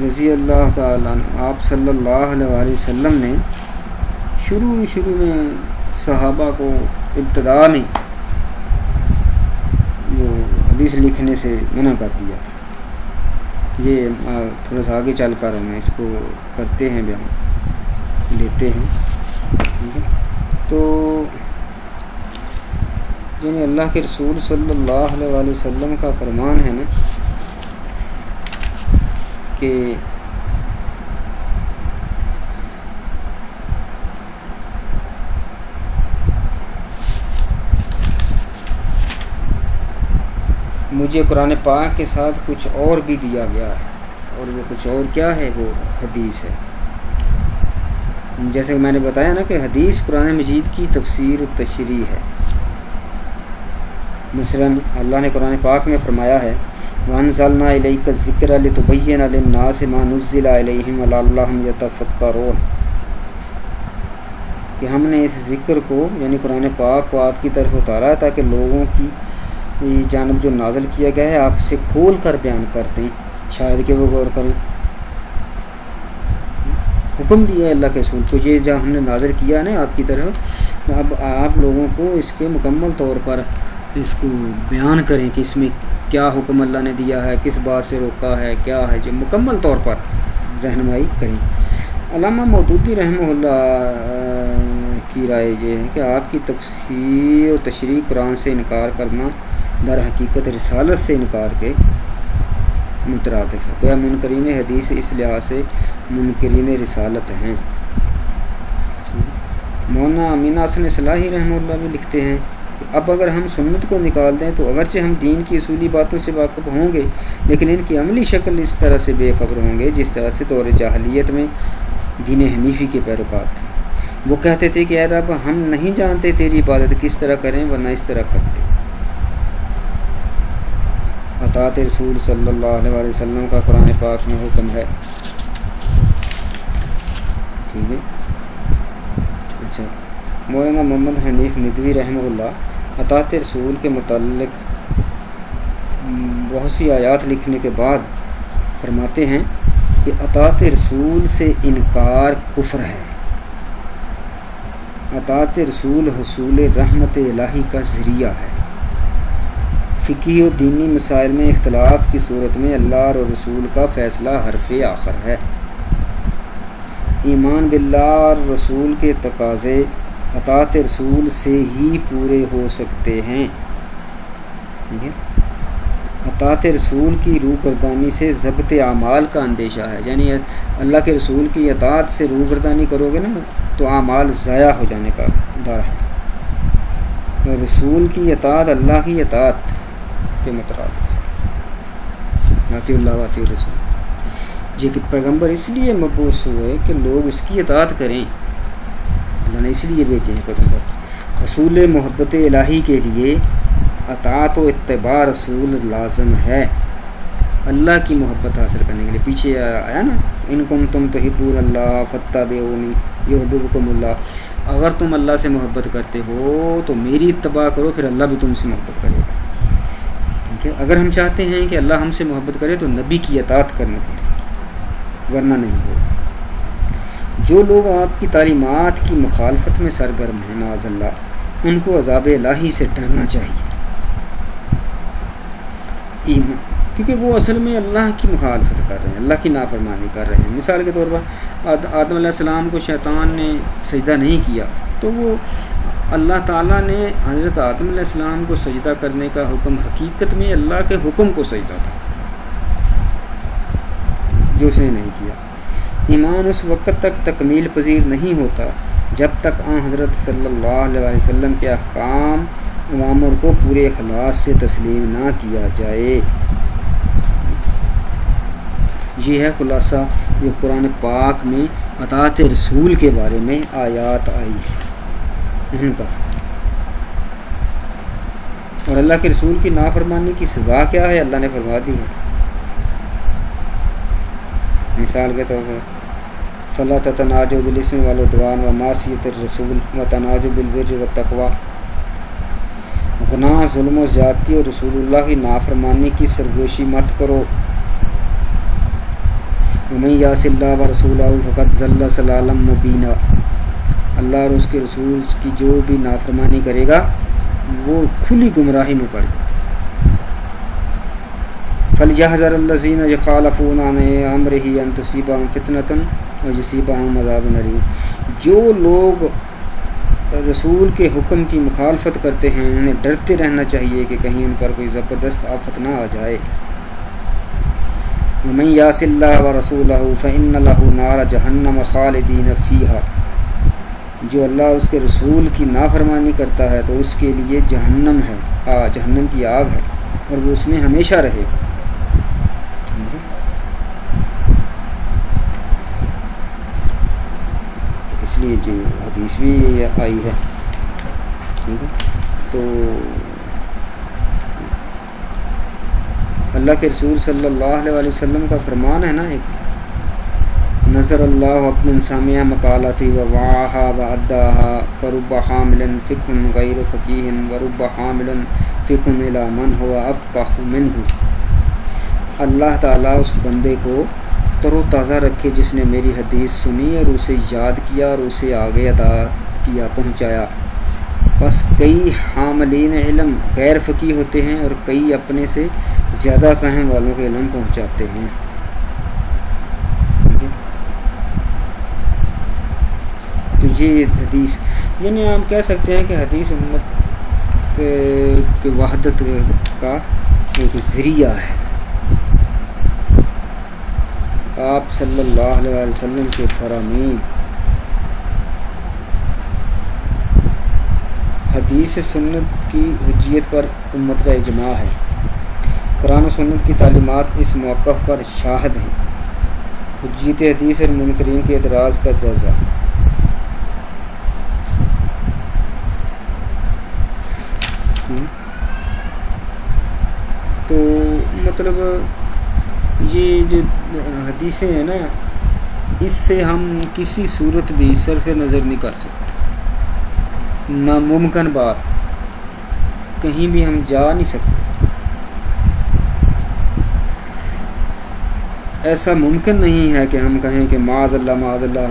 رضی اللہ تعالیٰ عنہ، آپ صلی اللہ علیہ وسلم نے شروع میں صحابہ کو ابتدا میں جو حدیث لکھنے سے منع کر دیا تھا۔ یہ تھوڑا سا آگے چل کر ہم اس کو کرتے ہیں، بیان لیتے ہیں۔ تو یعنی اللہ کے رسول صلی اللہ علیہ وسلم کا فرمان ہے نا کہ مجھے قرآن پاک کے ساتھ کچھ اور بھی دیا گیا ہے، اور وہ کچھ اور کیا ہے؟ وہ حدیث ہے۔ جیسے میں نے بتایا نا کہ حدیث قرآن مجید کی تفسیر و تشریح ہے۔ مثلا اللہ نے قرآن پاک میں فرمایا ہے وَأَنزَلْنَا إِلَيْكَ الذِّكْرَ لِتُبَيِّنَ لِلنَّاسِ مَا نُزِّلَ إِلَيْهِمْ وَلَعَلَّهُمْ يَتَفَكَّرُونَ، کہ ہم نے اس ذکر کو یعنی قرآن پاک کو آپ کی طرف اتارا تاکہ لوگوں کی جانب جو نازل کیا گیا ہے آپ سے کھول کر بیان کرتے ہیں، شاید کہ وہ غور کریں۔ حکم دیا ہے اللہ کے رسول کو، یہ جب ہم نے نازل کیا نا آپ کی طرف، اب آپ لوگوں کو اس کے مکمل طور پر اس کو بیان کریں کہ اس میں کیا حکم اللہ نے دیا ہے، کس بات سے روکا ہے، کیا ہے، جو مکمل طور پر رہنمائی کریں۔ علامہ مودودی رحمہ اللہ کی رائے یہ ہے کہ آپ کی تفسیر و تشریح قرآن سے انکار کرنا در حقیقت رسالت سے انکار کے مترادف ہے، گویا منکرین حدیث اس لحاظ سے منکرین رسالت ہیں۔ مولانا امین حسن اصلاحی رحمہ اللہ بھی لکھتے ہیں کہ اب اگر ہم سنت کو نکال دیں تو اگرچہ ہم دین کی اصولی باتوں سے واقف ہوں گے، لیکن ان کی عملی شکل اس طرح سے بے خبر ہوں گے جس طرح سے دور جاہلیت میں دین حنیفی کے پیروکار تھے۔ وہ کہتے تھے کہ اے رب، ہم نہیں جانتے تیری عبادت کس طرح کریں ورنہ اس طرح کرتے۔ اطاعت رسول صلی اللہ علیہ وسلم کا قرآن پاک میں حکم ہے، ٹھیک ہے۔ اچھا، مولانا محمد حنیف ندوی رحمہ اللہ اطاعت رسول کے متعلق بہت سی آیات لکھنے کے بعد فرماتے ہیں کہ اطاعت رسول سے انکار کفر ہے۔ اطاعت رسول حصول رحمت الہی کا ذریعہ ہے۔ فقہی و دینی مسائل میں اختلاف کی صورت میں اللہ اور رسول کا فیصلہ حرف آخر ہے۔ ایمان باللہ اور رسول کے تقاضے اطاعت رسول سے ہی پورے ہو سکتے ہیں، ٹھیک ہے۔ اطاعت رسول کی روگردانی سے ضبط اعمال کا اندیشہ ہے، یعنی اللہ کے رسول کی اطاعت سے روگردانی کرو گے نا تو اعمال ضائع ہو جانے کا ڈر ہے۔ رسول کی اطاعت اللہ کی اطاعت کے مترادف، اطیع اللہ و اطیع الرسول، یہ کہ پیغمبر اس لیے مبعوث ہوئے کہ لوگ اس کی اطاعت کریں، اللہ نے اس لیے بھیجے ہیں پیغمبر۔ حصول محبت الہی کے لیے اطاعت و اتباع رسول لازم ہے، اللہ کی محبت حاصل کرنے کے لیے۔ پیچھے آیا نا ان کنتم تحبون اللہ فاتبعونی یحببکم اللہ، اگر تم اللہ سے محبت کرتے ہو تو میری اتباع کرو، پھر اللہ بھی تم سے محبت کرے گا، ٹھیک ہے۔ اگر ہم چاہتے ہیں کہ اللہ ہم سے محبت کرے تو نبی کی اطاعت کرنا پڑے گی، ورنہ نہیں ہو۔ جو لوگ آپ کی تعلیمات کی مخالفت میں سرگرم ہیں معاذ اللہ، ان کو عذاب الہی سے ڈرنا چاہیے، کیونکہ وہ اصل میں اللہ کی مخالفت کر رہے ہیں، اللہ کی نافرمانی کر رہے ہیں۔ مثال کے طور پر آدم علیہ السلام کو شیطان نے سجدہ نہیں کیا تو وہ اللہ تعالیٰ نے حضرت آدم علیہ السلام کو سجدہ کرنے کا حکم حقیقت میں اللہ کے حکم کو سجدہ تھا جو اس نے نہیں کیا۔ ایمان اس وقت تک تکمیل پذیر نہیں ہوتا جب تک آن حضرت صلی اللہ علیہ وسلم کے احکام اوامر کو پورے اخلاص سے تسلیم نہ کیا جائے۔ یہ ہے خلاصہ جو قرآن پاک میں اطاعت رسول کے بارے میں آیات آئی ہیں ان کا، اور اللہ کے رسول کی نافرمانی کی سزا کیا ہے اللہ نے فرما دی ہے۔ مثال کے طور پر فلا تتناجوا بالاسم والعدوان ومعصیت الرسول وتناجوا بالبر والتقوی، گناہ، ظلم و زیادتی اور رسول اللہ کی نافرمانی کی سرگوشی مت کرو۔ ومن یعص اللہ ورسولہ فقد ضل ضلالا مبینا، اللہ اور اس کے رسول کی جو بھی نافرمانی کرے گا وہ کھلی گمراہی میں پڑ گا۔ فَلْيَحْذَرِ الَّذِينَ يُخَالِفُونَ عَنْ أَمْرِهِ أَن تُصِيبَهُمْ فِتْنَةٌ وَيُصِيبَهُمْ عَذَابٌ أَلِيمٌ، جو لوگ رسول کے حکم کی مخالفت کرتے ہیں انہیں ڈرتے رہنا چاہیے کہ کہیں ان پر کوئی زبردست آفت نہ آ جائے۔ وَمَن يَعْصِ اللَّهَ وَرَسُولَهُ فَإِنَّ لَهُ نَارَ جَهَنَّمَ خَالِدِينَ فِيهَا، جو اللہ اور اس کے رسول کی نافرمانی کرتا ہے تو اس کے لیے جہنم ہے، جہنم کی آگ ہے اور وہ اس میں ہمیشہ رہے گا۔ اس لیے جو حدیث بھی آئی ہے، ٹھیک ہے، تو اللہ کے رسول صلی اللہ علیہ وسلم کا فرمان ہے نا، ایک نظر اللہ عبد سامع مقالتی ووعاها واداها فرب حامل فقہ غیر فقیہ ورب حامل فقہ الی من هو افقہ منہ، اللہ تعالیٰ اس بندے کو تر و تازہ رکھے جس نے میری حدیث سنی اور اسے یاد کیا اور اسے آگے ادا کیا، پہنچایا۔ بس کئی حاملین علم غیر فقیہ ہوتے ہیں اور کئی اپنے سے زیادہ فہم والوں کے علم پہنچاتے ہیں۔ تو یہ حدیث، یعنی آپ کہہ سکتے ہیں کہ حدیث امت کے وحدت کا ایک ذریعہ ہے۔ آپ صلی اللہ علیہ وسلم کے فرامین حدیث سنت کی حجیت پر امت کا اجماع ہے۔ قرآن و سنت کی تعلیمات اس موقف پر شاہد ہیں۔ حجیت حدیث اور منکرین کے اعتراض کا جزا۔ تو مطلب یہ جو حدیثیں ہیں نا، اس سے ہم کسی صورت بھی صرف نظر نہیں کر سکتے، ناممکن بات، کہیں بھی ہم جا نہیں سکتے، ایسا ممکن نہیں ہے کہ ہم کہیں کہ معاذ اللہ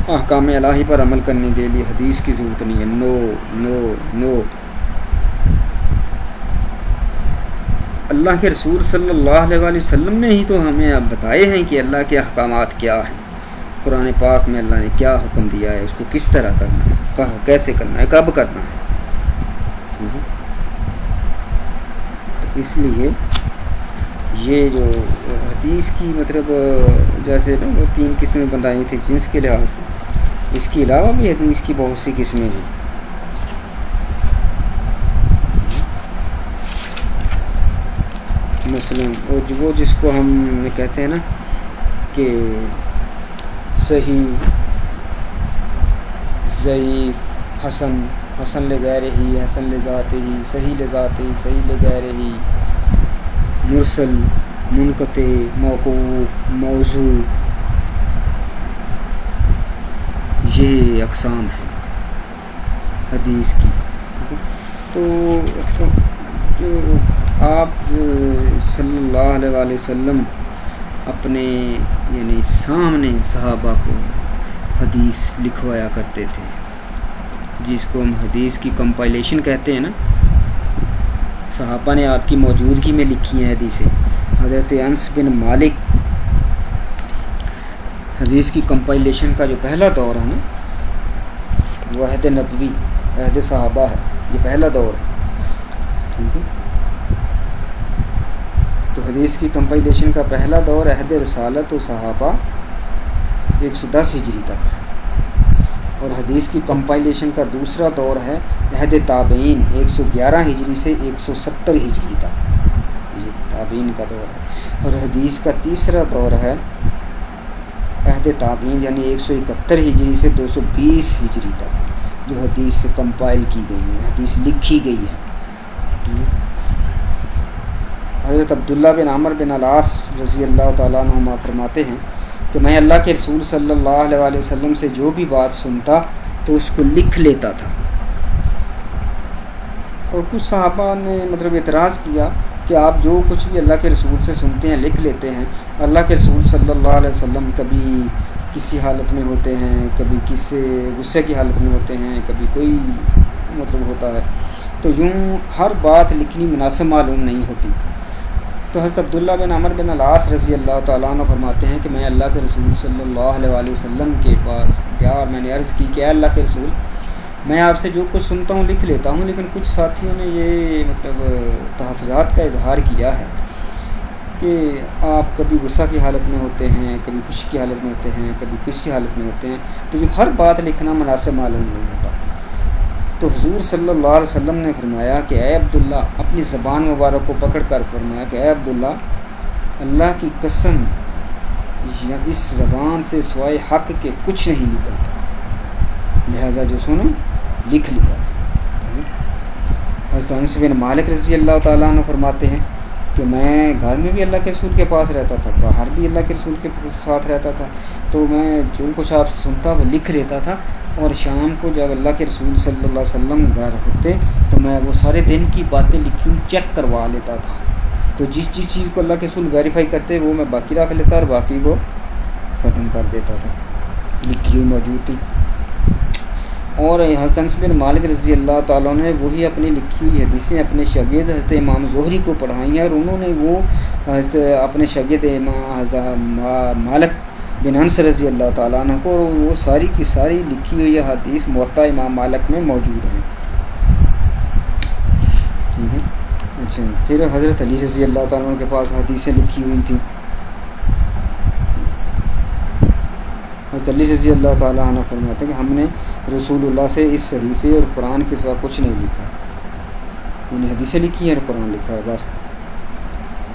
احکام الہی پر عمل کرنے کے لیے حدیث کی ضرورت نہیں ہے۔ نو نو نو، اللہ کے رسول صلی اللہ علیہ وسلم نے ہی تو ہمیں اب بتائے ہیں کہ اللہ کے احکامات کیا ہیں، قرآن پاک میں اللہ نے کیا حکم دیا ہے، اس کو کس طرح کرنا ہے، کیسے کرنا ہے، کب کرنا ہے۔ تو اس لیے یہ جو حدیث کی مطلب جیسے نا وہ 3 قسمیں بنائی تھیں جنس کے لحاظ سے، اس کے علاوہ بھی حدیث کی بہت سی قسمیں ہیں۔ مثلاً وہ جس کو ہم کہتے ہیں نا کہ صحیح، ضعیف، حسن، حسن لغیرہ ہی، حسن لذاتہ ہی، صحیح لذاتہ ہی، صحیح لغیرہ ہی، مرسل، منقطع، موقوف، موضوع، یہ اقسام ہیں حدیث کی۔ تو جو آپ صلی اللہ علیہ وسلم اپنے یعنی سامنے صحابہ کو حدیث لکھوایا کرتے تھے، جس کو ہم حدیث کی کمپائلیشن کہتے ہیں نا، صحابہ نے آپ کی موجودگی میں لکھی ہیں حدیثیں۔ حضرت انس بن مالک، حدیث کی کمپائلیشن کا جو پہلا دور ہے نا، وہ عہد نبوی، عہد صحابہ ہے، یہ پہلا دور ہے، ٹھیک ہے۔ تو حدیث کی کمپائلیشن کا پہلا دور عہد رسالت و صحابہ 110 ہجری تک ہے، اور حدیث کی کمپائلیشن کا دوسرا دور ہے عہد تابعین 111 ہجری سے 170 ہجری تک، یہ تابعین کا دور ہے۔ اور حدیث کا تیسرا دور ہے عہد تابعین یعنی 171 ہجری سے 220 ہجری تک، جو حدیث سے کمپائل کی گئی ہے، حدیث لکھی گئی ہے۔ حضرت عبداللہ بن عمر بن العاص رضی اللہ تعالیٰ عنہما فرماتے ہیں کہ میں اللہ کے رسول صلی اللہ علیہ وسلم سے جو بھی بات سنتا تو اس کو لکھ لیتا تھا. اور کچھ صحابہ نے مطلب اعتراض کیا کہ آپ جو کچھ بھی اللہ کے رسول سے سنتے ہیں لکھ لیتے ہیں. اللہ کے رسول صلی اللہ علیہ وسلم کبھی کسی حالت میں ہوتے ہیں, کبھی کسی غصے کی حالت میں ہوتے ہیں, کبھی کوئی مطلب ہوتا ہے, تو یوں ہر بات لکھنی مناسب معلوم نہیں ہوتی. تو حضرت عبداللہ بن عمر بن العاص رضی اللہ تعالیٰ عنہ فرماتے ہیں کہ میں اللہ کے رسول صلی اللہ علیہ وسلم کے پاس گیا اور میں نے عرض کی کہ اے اللہ کے رسول, میں آپ سے جو کچھ سنتا ہوں لکھ لیتا ہوں, لیکن کچھ ساتھیوں نے یہ مطلب تحفظات کا اظہار کیا ہے کہ آپ کبھی غصہ کی حالت میں ہوتے ہیں, کبھی خوشی کی حالت میں ہوتے ہیں, کبھی کسی حالت میں ہوتے ہیں, تو جو ہر بات لکھنا مناسب معلوم نہیں ہوتا. تو حضور صلی اللہ علیہ وسلم نے فرمایا کہ اے عبداللہ, اپنی زبان مبارک کو پکڑ کر فرمایا کہ اے عبداللہ, اللہ کی قسم اس زبان سے سوائے حق کے کچھ نہیں نکلتا, لہذا جو سنو لکھ لیا. حضرت انس بن مالک رضی اللہ تعالیٰ عنہ فرماتے ہیں کہ میں گھر میں بھی اللہ کے رسول کے پاس رہتا تھا, باہر بھی اللہ کے رسول کے ساتھ رہتا تھا, تو میں جو کچھ آپ سنتا وہ لکھ لیتا تھا, اور شام کو جب اللہ کے رسول صلی اللہ علیہ وسلم گھر ہوتے تو میں وہ سارے دن کی باتیں لکھی ہوئی چیک کروا لیتا تھا. تو جس چیز کو اللہ کے رسول ویریفائی کرتے وہ میں باقی رکھ لیتا اور باقی کو ختم کر دیتا تھا, لکھی ہوئی موجود تھی. اور حضرت انس بن مالک رضی اللہ تعالیٰ نے وہی اپنی لکھی ہوئی حدیثیں اپنے شاگرد حضرت امام زہری کو پڑھائی ہیں, اور انہوں نے وہ حضرت اپنے شاگرد امام حضرت مالک بن انس رضی اللہ تعالیٰ عنہ کو, اور وہ ساری کی ساری لکھی ہوئی حدیث موطا امام مالک میں موجود ہیں. ٹھیک ہے. اچھا, پھر حضرت علی رضی اللہ تعالیٰ عنہ کے پاس حدیثیں لکھی ہوئی تھیں. حضرت علی رضی اللہ تعالیٰ عنہ فرماتے ہیں کہ ہم نے رسول اللہ سے اس صحیفے اور قرآن کے سوا کچھ نہیں لکھا, انہیں حدیثیں لکھی ہیں اور قرآن لکھا ہے بس.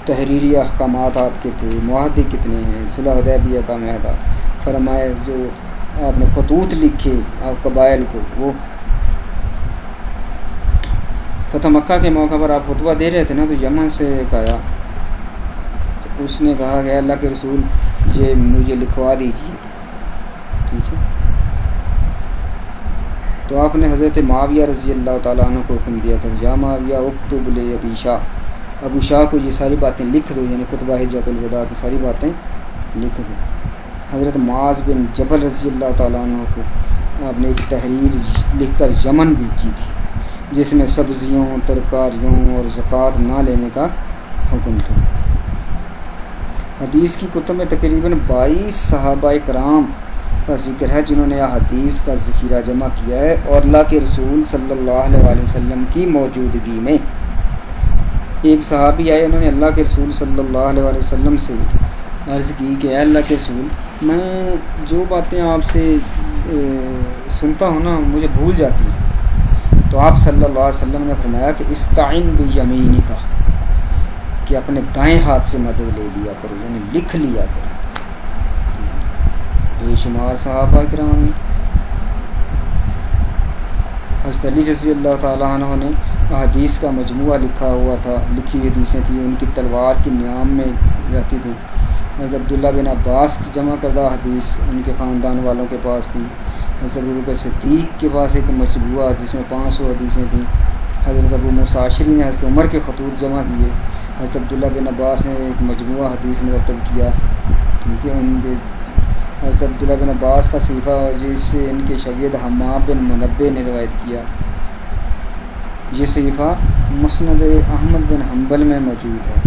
تحریری احکامات آپ کے تھے, معاہدے کتنے ہیں, صلح حدیبیہ کا معاہدہ, فرمائے جو آپ نے خطوط لکھے آپ قبائل کو, وہ فتح مکہ کے موقع پر آپ خطبہ دے رہے تھے نا, تو یمن سے ایک آیا, تو اس نے کہا کہ اللہ کے رسول یہ مجھے لکھوا دیجیے. ٹھیک ہے. تو آپ نے حضرت معاویہ رضی اللہ تعالیٰ عنہ کو حکم دیا تھا, یا معاویہ اکتب لی ابی شاہ, ابو شاہ کو یہ ساری باتیں لکھ دو, یعنی خطبہ حجۃ الوداع کی ساری باتیں لکھ دو. حضرت معاذ بن جبل رضی اللہ تعالیٰ عنہ کو آپ نے ایک تحریر لکھ کر یمن بھیجی تھی جس میں سبزیوں, ترکاریوں اور زکوٰۃ نہ لینے کا حکم تھا. حدیث کی کتب میں تقریباً 22 صحابہ کرام کا ذکر ہے جنہوں نے حدیث کا ذخیرہ جمع کیا ہے, اور اللہ کے رسول صلی اللہ علیہ وسلم کی موجودگی میں. ایک صحابی آئے, انہوں نے اللہ کے رسول صلی اللہ علیہ وسلم سے عرض کی کہ اے اللہ کے رسول, میں جو باتیں آپ سے سنتا ہوں نا مجھے بھول جاتی ہیں. تو آپ صلی اللہ علیہ وسلم نے فرمایا کہ استعن بیمینک, کہ اپنے دائیں ہاتھ سے مدد لے لیا کرو, یعنی لکھ لیا کرو. بے شمار صحابہ کرام, حضرت علی رضی اللہ تعالیٰ عنہ نے حدیث کا مجموعہ لکھا ہوا تھا, لکھی ہوئی حدیثیں تھیں, ان کی تلوار کی نیام میں رہتی تھی. حضرت عبداللہ بن عباس کی جمع کردہ حدیث ان کے خاندان والوں کے پاس تھی. حضرت ابوبکر صدیق کے پاس ایک مجموعہ جس میں 500 حدیثیں تھیں. حضرت ابو مساشری نے حضرت عمر کے خطوط جمع کیے. حضرت عبداللہ بن عباس نے ایک مجموعہ حدیث مرتب کیا. ٹھیک ہے. ان کے حضرت عبداللہ بن عباس کا صحیفہ جس سے ان کے شاگرد حمام بن منبع نے روایت کیا, یہ صحیفہ مسند احمد بن حنبل میں موجود ہے.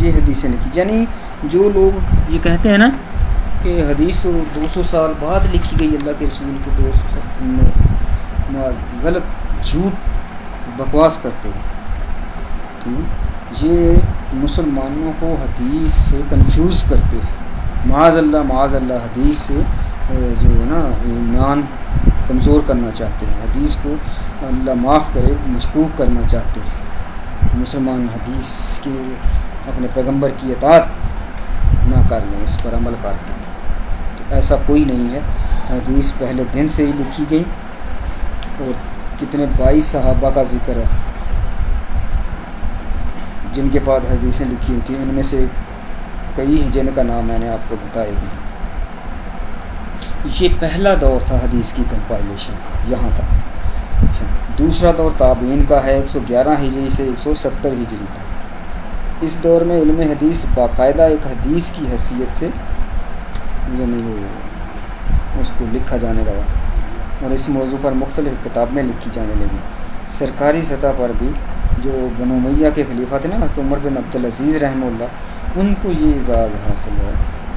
یہ حدیثیں لکھی, یعنی جو لوگ یہ کہتے ہیں نا کہ حدیث تو 200 سال بعد لکھی گئی اللہ کے رسول کے, 200 غلط جھوٹ بکواس کرتے ہیں. یہ مسلمانوں کو حدیث سے کنفیوز کرتے ہیں. معاذ اللہ حدیث سے جو ہے نا ایمان کمزور کرنا چاہتے ہیں, حدیث کو اللہ معاف کرے مشکوک کرنا چاہتے ہیں. مسلمان حدیث کے اپنے پیغمبر کی اطاعت نہ کر لیں, اس پر عمل کر کے. تو ایسا کوئی نہیں ہے. حدیث پہلے دن سے ہی لکھی گئی, اور کتنے 22 صحابہ کا ذکر ہے. جن کے بعد حدیثیں لکھی ہوئی تھیں، ان میں سے کئی ہیں جن کا نام میں نے آپ کو بتایا بھی. یہ پہلا دور تھا حدیث کی کمپائلیشن کا یہاں تک. دوسرا دور تابعین کا ہے 111 ہجری سے 170 ہجری تک. اس دور میں علم حدیث باقاعدہ ایک حدیث کی حیثیت سے یعنی اس کو لکھا جانے لگا، اور اس موضوع پر مختلف کتابیں لکھی جانے لگیں. سرکاری سطح پر بھی جو بنو امیہ کے خلیفہ تھے نا حضرت عمر بن عبدالعزیز رحمہ اللہ، ان کو یہ اعزاز حاصل ہے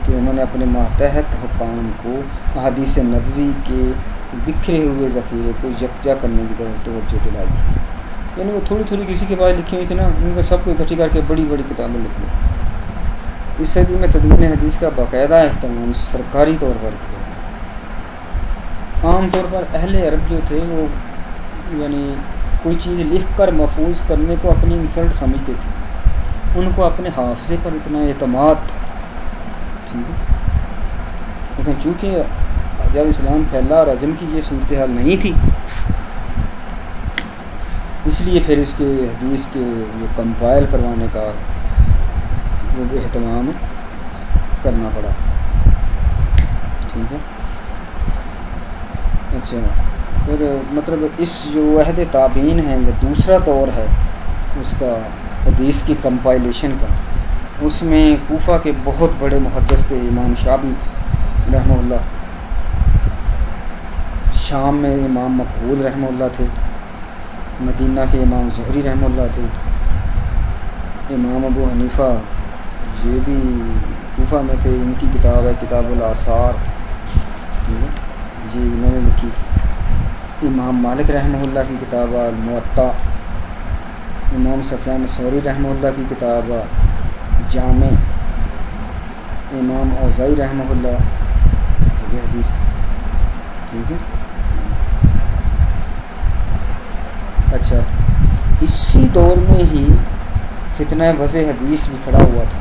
کہ انہوں نے اپنے ماتحت حکام کو احادیث نبوی کے بکھرے ہوئے ذخیرے کو یکجا کرنے کی طرف توجہ دلائی. یعنی وہ تھوڑی تھوڑی کسی کے بعد لکھی ہوئی تھی نا، ان کو سب کو اکٹھی کر کے بڑی بڑی کتابیں لکھی. اس صدی میں تدوین حدیث کا باقاعدہ اہتمام سرکاری طور پر کیا. عام طور پر اہل عرب جو تھے وہ یعنی کوئی چیز لکھ کر محفوظ کرنے کو اپنی انسلٹ سمجھتے تھے. ان کو اپنے حافظے پر اتنا اعتماد تھا، ٹھیک ہے. لیکن چونکہ جب اسلام پھیلا اور عجم کی یہ صورتحال نہیں تھی، اس لیے پھر اس کے حدیث کے جو کمپائل کروانے کا وہ بھی اہتمام کرنا پڑا. ٹھیک ہے. اچھا، پھر مطلب اس جو عہد تابعین ہیں، یہ دوسرا دور ہے اس کا حدیث کی کمپائلیشن کا. اس میں کوفہ کے بہت بڑے محدث تھے امام شافعی رحمہ اللہ، شام میں امام مقبول رحمہ اللہ تھے، مدینہ کے امام زہری رحمہ اللہ تھے، امام ابو حنیفہ یہ بھی کوفہ میں تھے. ان کی کتاب ہے کتاب الآثار، جی انہوں نے لکھی. امام مالک رحمہ اللہ کی کتاب الموطا، امام سفیان ثوری رحمہ اللہ کی کتاب جامع، امام اوزاعی رحمہ اللہ یہ حدیث. ٹھیک ہے. اچھا، اسی دور میں ہی فتنہ وضع حدیث بھی کھڑا ہوا تھا،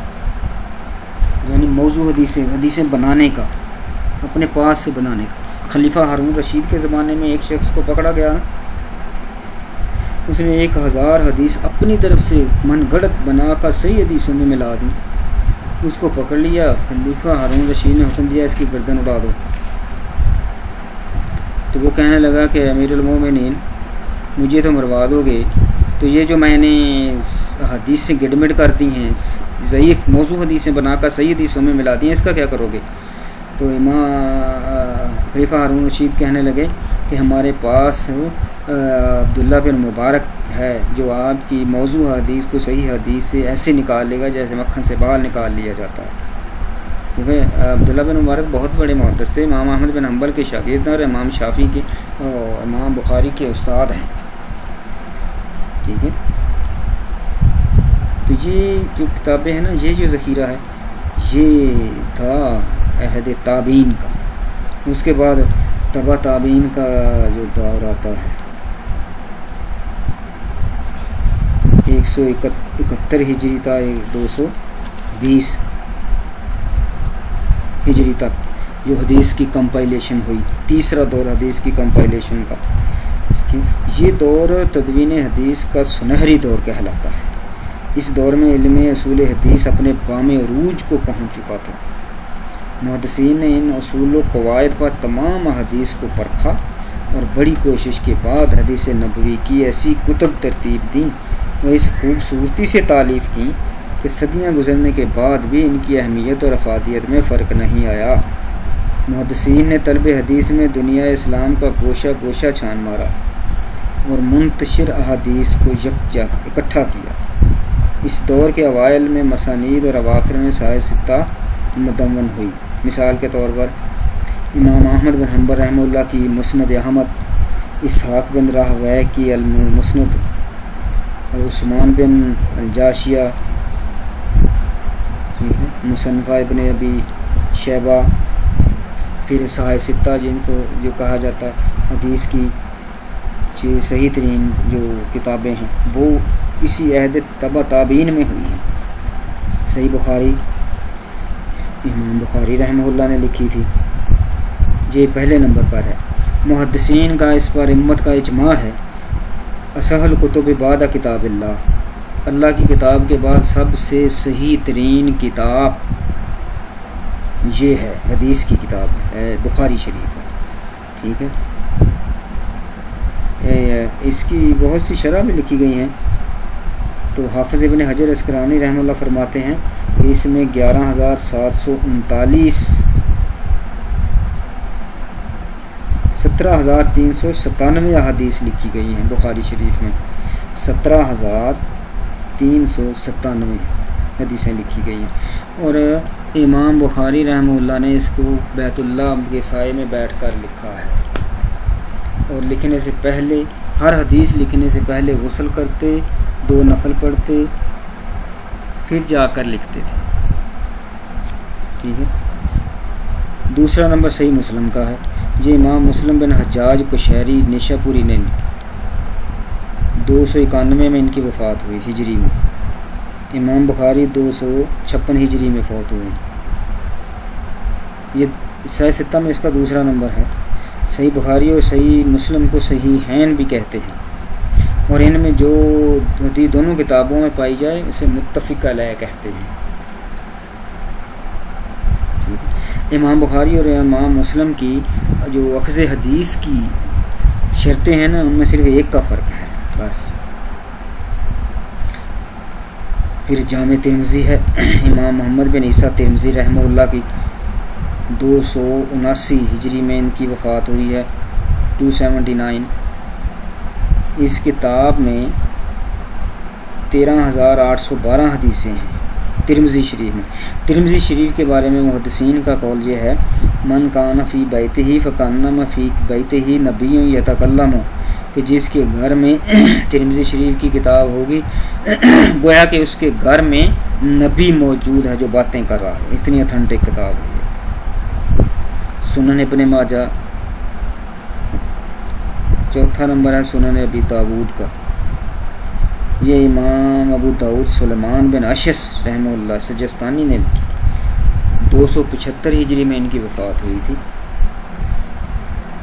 یعنی موضوع حدیثیں بنانے کا، اپنے پاس سے بنانے کا. خلیفہ ہارون رشید کے زمانے میں ایک شخص کو پکڑا گیا نا، اس نے 1000 حدیث اپنی طرف سے من گھڑت بنا کر صحیح حدیثوں میں ملا دی. اس کو پکڑ لیا، خلیفہ ہارون رشید نے حکم دیا اس کی گردن اڑا دو. تو وہ کہنے لگا کہ امیر المومنین مجھے تو مروا دو گے، تو یہ جو میں نے حدیثیں گڈمڈ کر دی ہیں، ضعیف موضوع حدیثیں بنا کر صحیح حدیثوں میں ملا دی ہیں، اس کا کیا کرو گے؟ تو خلیفہ ہارون رشید کہنے لگے کہ ہمارے پاس عبداللہ بن مبارک ہے جو آپ کی موضوع حدیث کو صحیح حدیث سے ایسے نکال لے گا جیسے مکھن سے بال نکال لیا جاتا ہے. کیونکہ عبداللہ بن مبارک بہت بڑے محدث تھے، امام احمد بن حنبل کے شاگرد ہیں اور امام شافعی کے امام بخاری کے استاد ہیں. ٹھیک ہے. تو یہ جو کتابیں ہیں نا، یہ جو ذخیرہ ہے یہ تھا عہد تابعین کا. اس کے بعد تبع تابعین کا جو دور آتا ہے 171 ہجری تا 220 ہجری تک جو حدیث کی کمپائلیشن ہوئی، تیسرا دور حدیث کی کمپائلیشن کا. یہ دور تدوین حدیث کا سنہری دور کہلاتا ہے. اس دور میں علم اصول حدیث اپنے بام عروج کو پہنچ چکا تھا. محدثین نے ان اصول و قواعد پر تمام حدیث کو پرکھا اور بڑی کوشش کے بعد حدیث نبوی کی ایسی کتب ترتیب دیں اور اس خوبصورتی سے تالیف کی کہ صدیاں گزرنے کے بعد بھی ان کی اہمیت اور افادیت میں فرق نہیں آیا. محدثین نے طلب حدیث میں دنیا اسلام کا گوشہ گوشہ چھان مارا اور منتشر احادیث کو یکجا اکٹھا کیا. اس دور کے اوائل میں مسانید اور اواخر میں سائے ستہ مدون ہوئی. مثال کے طور پر امام احمد بن حنبل رحمہ اللہ کی مسند احمد، اسحاق بن راہویہ کی المسند، اور عثمان بن الجاشیہ مصنفہ ابن ابی شیبہ، پھر سائے ستہ جن کو جو کہا جاتا حدیث کی صحیح ترین جو کتابیں ہیں وہ اسی عہد تبع تابعین میں ہوئی ہیں. صحیح بخاری امام بخاری رحمہ اللہ نے لکھی تھی، یہ پہلے نمبر پر ہے. محدثین کا اس پر امت کا اجماع ہے. اصح الکتب بعد کتاب اللہ، اللہ کی کتاب کے بعد سب سے صحیح ترین کتاب یہ ہے، حدیث کی کتاب ہے، بخاری شریف ہے، ٹھیک ہے۔ اس کی بہت سی شرح بھی لکھی گئی ہیں، تو حافظ ابن حجر اسقلانی رحمہ اللہ فرماتے ہیں کہ اس میں 11,739 17,397 احادیث لکھی گئی ہیں بخاری شریف میں، 17,397 حدیثیں لکھی گئی ہیں۔ اور امام بخاری رحمہ اللہ نے اس کو بیت اللہ کے سائے میں بیٹھ کر لکھا ہے، اور لکھنے سے پہلے، ہر حدیث لکھنے سے پہلے غسل کرتے، 2 نفل پڑھتے، پھر جا کر لکھتے تھے، ٹھیک ہے۔ دوسرا نمبر صحیح مسلم کا ہے، یہ امام مسلم بن حجاج قشیری نیشا پوری نے 291 میں ان کی وفات ہوئی ہجری میں۔ امام بخاری 256 ہجری میں فوت ہوئے۔ یہ صحیح ستہ میں اس کا دوسرا نمبر ہے۔ صحیح بخاری اور صحیح مسلم کو صحیحین بھی کہتے ہیں، اور ان میں جو حدیث دونوں کتابوں میں پائی جائے اسے متفق علیہ کہتے ہیں۔ امام بخاری اور امام مسلم کی جو اخذ حدیث کی شرطیں ہیں نا، ان میں صرف ایک کا فرق ہے بس۔ پھر جامع ترمذی ہے، امام محمد بن عیسیٰ ترمذی رحمہ اللہ کی 279 ہجری میں ان کی وفات ہوئی ہے، 279۔ اس کتاب میں 13,812 حدیثیں ہیں ترمذی شریف میں۔ ترمذی شریف کے بارے میں محدثین کا قول یہ ہے، من کان فی بیتہ فکانما فی بیتہ نبی یتکلم، کہ جس کے گھر میں ترمذی شریف کی کتاب ہوگی گویا کہ اس کے گھر میں نبی موجود ہے جو باتیں کر رہا ہے، اتنی اتھینٹک کتاب ہے۔ سنن ابن ماجہ، چوتھا نمبر ہے سنن ابی داود کا، یہ امام ابو داود سلیمان بن اشعث رحمہ اللہ سجستانی نے لکھی، 275 ہجری میں ان کی وفات ہوئی تھی۔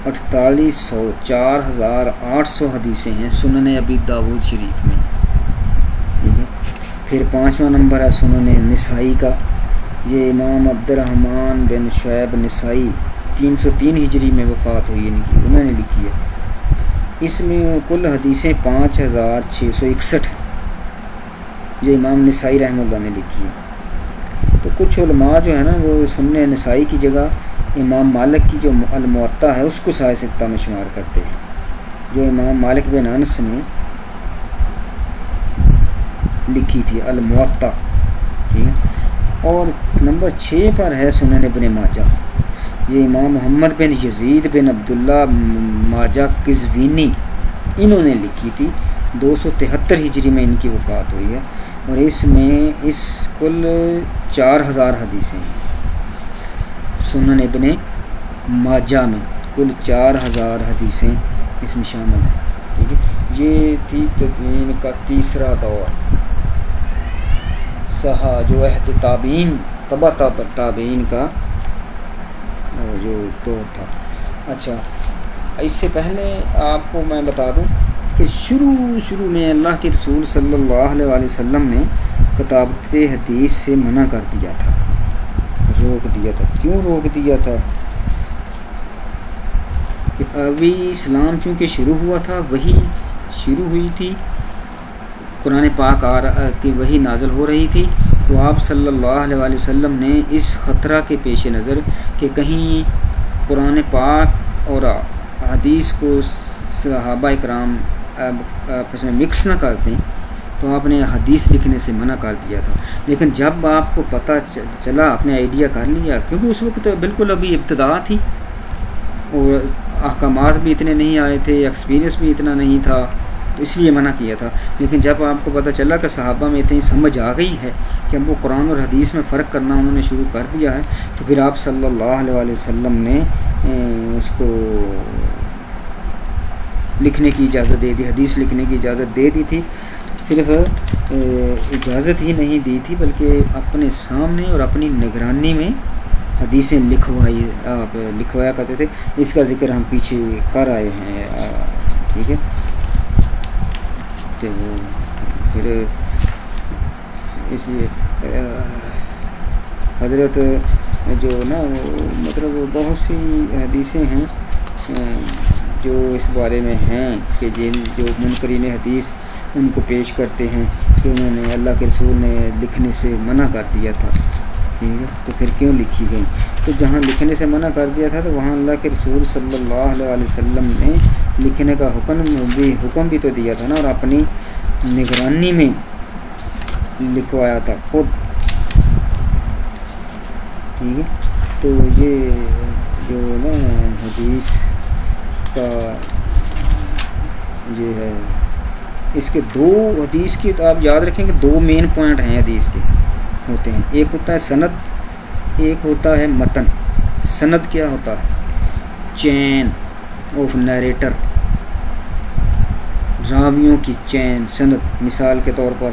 4,800 حدیثیں ہیں سنن ابی داود شریف میں، ٹھیک ہے۔ پھر 5واں نمبر ہے سنن نسائی کا، یہ امام عبد الرحمن بن شعیب نسائی 303 ہجری میں وفات ہوئی ان کی، انہوں نے لکھی ہے۔ اس میں کل حدیثیں 5,661 ہیں جو امام نسائی رحمہ اللہ نے لکھی ہے۔ تو کچھ علماء جو ہے نا وہ سنن نسائی کی جگہ امام مالک کی جو الموطا ہے اس کو سائے ستہ میں شمار کرتے ہیں، جو امام مالک بن انس نے لکھی تھی الموطا، ٹھیک ہے۔ اور نمبر 6 پر ہے سنن ابن ماجہ، یہ امام محمد بن یزید بن عبداللہ ماجہ قزوینی انہوں نے لکھی تھی، 273 ہجری میں ان کی وفات ہوئی ہے، اور اس میں کل 4,000 حدیثیں ہیں سنن ابن ماجہ میں، کل 4,000 حدیثیں اس میں شامل ہیں، ٹھیک ہے۔ یہ تھی تدوین کا تیسرا دور، جو عہد تابعین تبع تابعین کا جو دور تھا۔ اچھا، اس سے پہلے آپ کو میں بتا دوں کہ شروع میں اللہ کے رسول صلی اللہ علیہ وسلم نے کتابت حدیث سے منع کر دیا تھا، روک دیا تھا۔ کیوں روک دیا تھا؟ ابھی اسلام چونکہ شروع ہوا تھا، وہی شروع ہوئی تھی، قرآن پاک کی وہی نازل ہو رہی تھی، تو آپ صلی اللہ علیہ وسلم نے اس خطرہ کے پیش نظر کہ کہیں قرآن پاک اور حدیث کو صحابہ اکرام آپس میں مکس نہ کر دیں، تو آپ نے حدیث لکھنے سے منع کر دیا تھا۔ لیکن جب آپ کو پتہ چلا، آپ نے آئیڈیا کر لیا، کیونکہ اس وقت بالکل ابھی ابتدا تھی اور احکامات بھی اتنے نہیں آئے تھے، ایکسپیرینس بھی اتنا نہیں تھا، تو اس لیے منع کیا تھا۔ لیکن جب آپ کو پتہ چلا کہ صحابہ میں اتنی سمجھ آ گئی ہے کہ اب وہ قرآن اور حدیث میں فرق کرنا انہوں نے شروع کر دیا ہے، تو پھر آپ صلی اللہ علیہ وسلم نے اس کو لکھنے کی اجازت دے دی، حدیث لکھنے کی اجازت دے دی تھی۔ صرف اجازت ہی نہیں دی تھی بلکہ اپنے سامنے اور اپنی نگرانی میں حدیثیں لکھوایا کرتے تھے۔ اس کا ذکر ہم پیچھے کر آئے ہیں، ٹھیک ہے۔ تو پھر اس لیے حضرت جو نا مطلب بہت سی حدیثیں ہیں جو اس بارے میں ہیں کہ جو منکرین حدیث ان کو پیش کرتے ہیں کہ انہوں نے اللہ کے رسول نے لکھنے سے منع کر دیا تھا، ٹھیک ہے، تو پھر کیوں لکھی گئی؟ تو جہاں لکھنے سے منع کر دیا تھا تو وہاں اللہ کے رسول صلی اللہ علیہ وسلم نے لکھنے کا حکم بھی تو دیا تھا نا، اور اپنی نگرانی میں لکھوایا تھا خود، ٹھیک ہے۔ تو یہ جو نا حدیث کا یہ ہے، اس کے دو حدیث کی تو آپ یاد رکھیں کہ دو مین پوائنٹ ہیں حدیث کے ہوتے ہیں، ایک ہوتا ہے سند، ایک ہوتا ہے متن۔ سند کیا ہوتا ہے؟ چین آف نیریٹر، راویوں کی چین، سند۔ مثال کے طور پر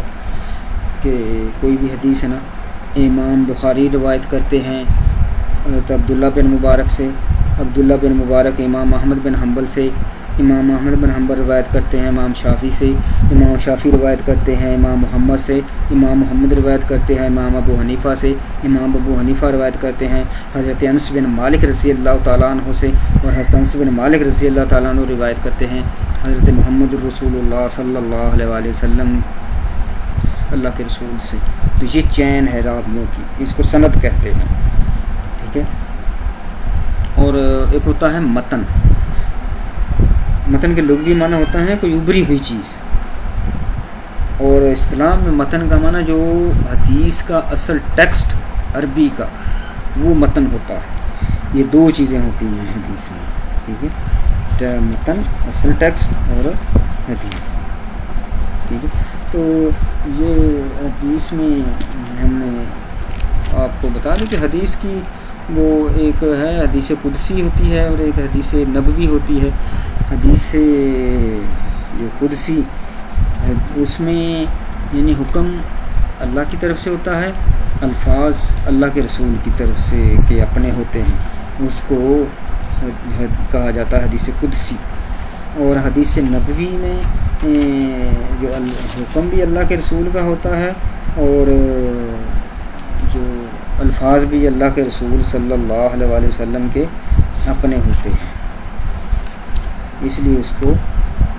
کہ کوئی بھی حدیث ہے نا، امام بخاری روایت کرتے ہیں حضرت عبداللہ بن مبارک سے، عبداللہ بن مبارک امام احمد بن حنبل سے، امام احمد بن حنبل روایت کرتے ہیں امام شافعی سے، امام شافعی روایت کرتے ہیں امام محمد سے، امام محمد روایت کرتے ہیں امام ابو حنیفہ سے، امام ابو حنیفہ روایت کرتے ہیں حضرت انس بن مالک رضی اللہ تعالیٰ عنہ سے، اور حضرت انس بن مالک رضی اللہ تعالیٰ عنہ روایت کرتے ہیں حضرت محمد رسول اللہ صلی اللہ علیہ وآلہ وسلم، اللہ کے رسول سے۔ تو یہ چین ہے راویوں کی، اس کو سند کہتے ہیں، ٹھیک ہے۔ اور ایک ہوتا ہے متن۔ متن کے لغوی معنی ہوتا ہے کوئی ابری ہوئی چیز، اور اسلام میں متن کا معنی جو حدیث کا اصل ٹیکسٹ عربی کا وہ متن ہوتا ہے۔ یہ دو چیزیں ہوتی ہیں حدیث میں، ٹھیک ہے، متن اصل ٹیکسٹ اور حدیث، ٹھیک ہے۔ تو یہ حدیث میں ہم نے آپ کو بتا دیں کہ حدیث کی وہ ایک ہے حدیث قدسی ہوتی ہے اور ایک حدیث نبوی ہوتی ہے۔ حدیث جو قدسی اس میں یعنی حکم اللہ کی طرف سے ہوتا ہے، الفاظ اللہ کے رسول کی طرف سے کہ اپنے ہوتے ہیں، اس کو کہا جاتا ہے حدیث قدسی۔ اور حدیث نبوی میں جو حکم بھی اللہ کے رسول کا ہوتا ہے اور جو الفاظ بھی اللہ کے رسول صلی اللہ علیہ وآلہ وسلم کے اپنے ہوتے ہیں، اس لیے اس کو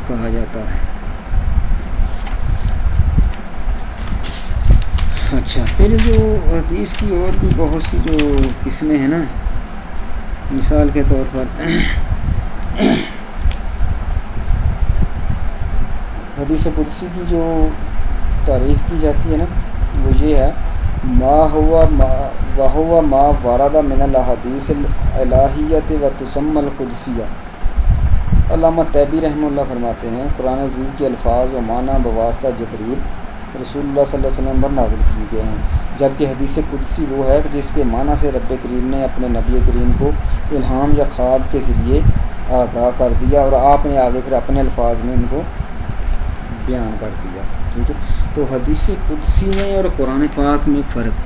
کہا جاتا ہے۔ اچھا، پھر جو حدیث کی اور بھی بہت سی جو قسمیں ہیں نا، مثال کے طور پر حدیث قدسی کی جو تعریف کی جاتی ہے نا، وہ یہ ہے وَهُوَ مَا وَرَدَ مِنَ الْأَحَادِيثِ الْإِلَٰهِيَّةِ وَتُسَمَّى الْقُدْسِيَّةِ۔ علامہ طیبی رحمہ اللہ فرماتے ہیں قرآن عزیز کے الفاظ و معنی بواسطہ جبریل رسول اللہ صلی اللہ علیہ وسلم پر نازل کیے گئے ہیں، جبکہ حدیث قدسی وہ ہے جس کے معنی سے رب کریم نے اپنے نبی کریم کو الہام یا خواب کے ذریعے آگاہ کر دیا اور آپ نے آگے پھر اپنے الفاظ میں ان کو بیان کر دیا، ٹھیک ہے۔ تو حدیث قدسی میں اور قرآن پاک میں فرق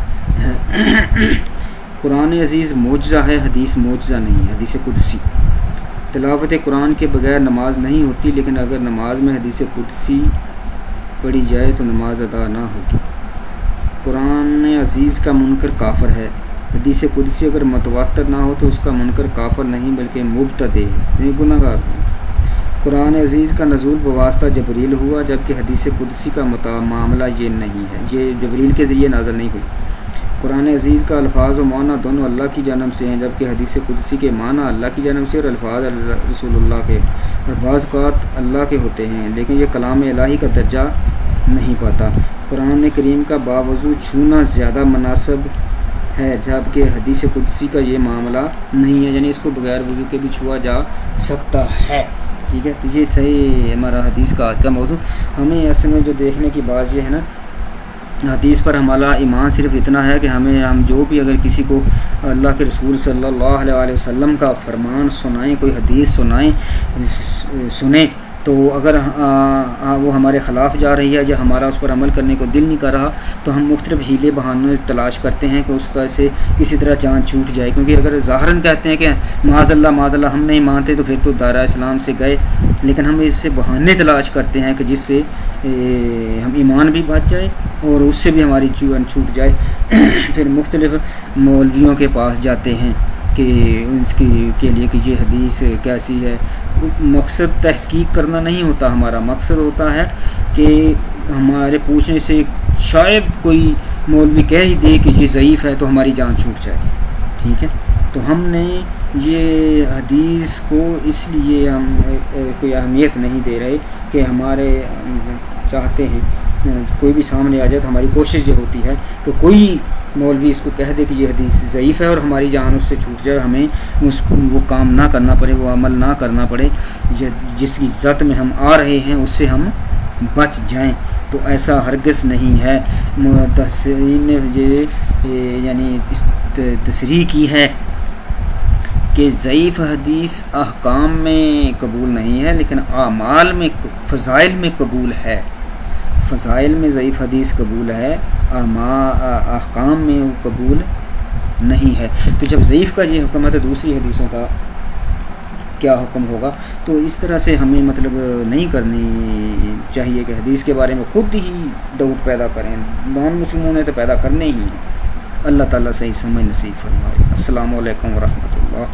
ہے۔ قرآن عزیز معجزہ ہے، حدیث معجزہ نہیں ہے۔ حدیث قدسی تلاوت قرآن کے بغیر نماز نہیں ہوتی، لیکن اگر نماز میں حدیث قدسی پڑھی جائے تو نماز ادا نہ ہوگی۔ قرآن عزیز کا منکر کافر ہے۔ حدیث قدسی اگر متواتر نہ ہو تو اس کا منکر کافر نہیں بلکہ مبتدع ہے، گناہگار ہے۔ قرآن عزیز کا نزول بواسطہ جبریل ہوا، جبکہ حدیث قدسی کا معاملہ یہ نہیں ہے، یہ جبریل کے ذریعے نازل نہیں ہوئی۔ قرآن عزیز کا الفاظ و معنی دونوں اللہ کی جانب سے ہیں، جبکہ حدیث قدسی کے معنی اللہ کی جانب سے اور الفاظ رسول اللہ کے اور بعض اوقات اللہ کے ہوتے ہیں، لیکن یہ کلام الہی کا درجہ نہیں پاتا۔ قرآن کریم کا باوضو چھونا زیادہ مناسب ہے، جبکہ حدیث قدسی کا یہ معاملہ نہیں ہے، یعنی اس کو بغیر وضو کے بھی چھوا جا سکتا ہے، ٹھیک ہے۔ تو یہ صحیح ہمارا حدیث کا آج کا موضوع۔ ہمیں اصل میں جو دیکھنے کی بات یہ ہے نا، حدیث پر ہمارا ایمان صرف اتنا ہے کہ ہم جو بھی اگر کسی کو اللہ کے رسول صلی اللہ علیہ وسلم کا فرمان سنائیں، کوئی حدیث سنائیں سنیں تو اگر وہ ہمارے خلاف جا رہی ہے یا ہمارا اس پر عمل کرنے کو دل نہیں کر رہا تو ہم مختلف ہیلے بہانے تلاش کرتے ہیں کہ اس کا سے کسی طرح جان چھوٹ جائے. کیونکہ اگر ظاہراً کہتے ہیں کہ معاذ اللہ ہم نہیں مانتے تو پھر تو دائرہ اسلام سے گئے، لیکن ہم اس سے بہانے تلاش کرتے ہیں کہ جس سے ہم ایمان بھی بچ جائے اور اس سے بھی ہماری جان چھوٹ جائے. پھر مختلف مولویوں کے پاس جاتے ہیں کہ اس کے لیے کہ یہ حدیث کیسی ہے. مقصد تحقیق کرنا نہیں ہوتا، ہمارا مقصد ہوتا ہے کہ ہمارے پوچھنے سے شاید کوئی مولوی کہہ ہی دے کہ یہ ضعیف ہے تو ہماری جان چھوٹ جائے. ٹھیک ہے، تو ہم نے یہ حدیث کو اس لیے ہم کوئی اہمیت نہیں دے رہے کہ ہمارے چاہتے ہیں کوئی بھی سامنے آ جائے تو ہماری کوشش یہ ہوتی ہے کہ کوئی مولوی اس کو کہہ دے کہ یہ حدیث ضعیف ہے اور ہماری جان اس سے چھوٹ جائے، ہمیں وہ کام نہ کرنا پڑے، وہ عمل نہ کرنا پڑے، جس کی ذات میں ہم آ رہے ہیں اس سے ہم بچ جائیں. تو ایسا ہرگز نہیں ہے. محدثین نے یہ یعنی تصریح کی ہے کہ ضعیف حدیث احکام میں قبول نہیں ہے لیکن اعمال میں فضائل میں قبول ہے. فضائل میں ضعیف حدیث قبول ہے، احکام میں وہ قبول نہیں ہے. تو جب ضعیف کا یہ حکم ہے تو دوسری حدیثوں کا کیا حکم ہوگا؟ تو اس طرح سے ہمیں مطلب نہیں کرنی چاہیے کہ حدیث کے بارے میں خود ہی ڈاؤٹ پیدا کریں. نان مسلموں نے تو پیدا کرنے ہی ہیں. اللہ تعالیٰ صحیح سمجھ نصیب فرمائے. السلام علیکم ورحمۃ اللہ.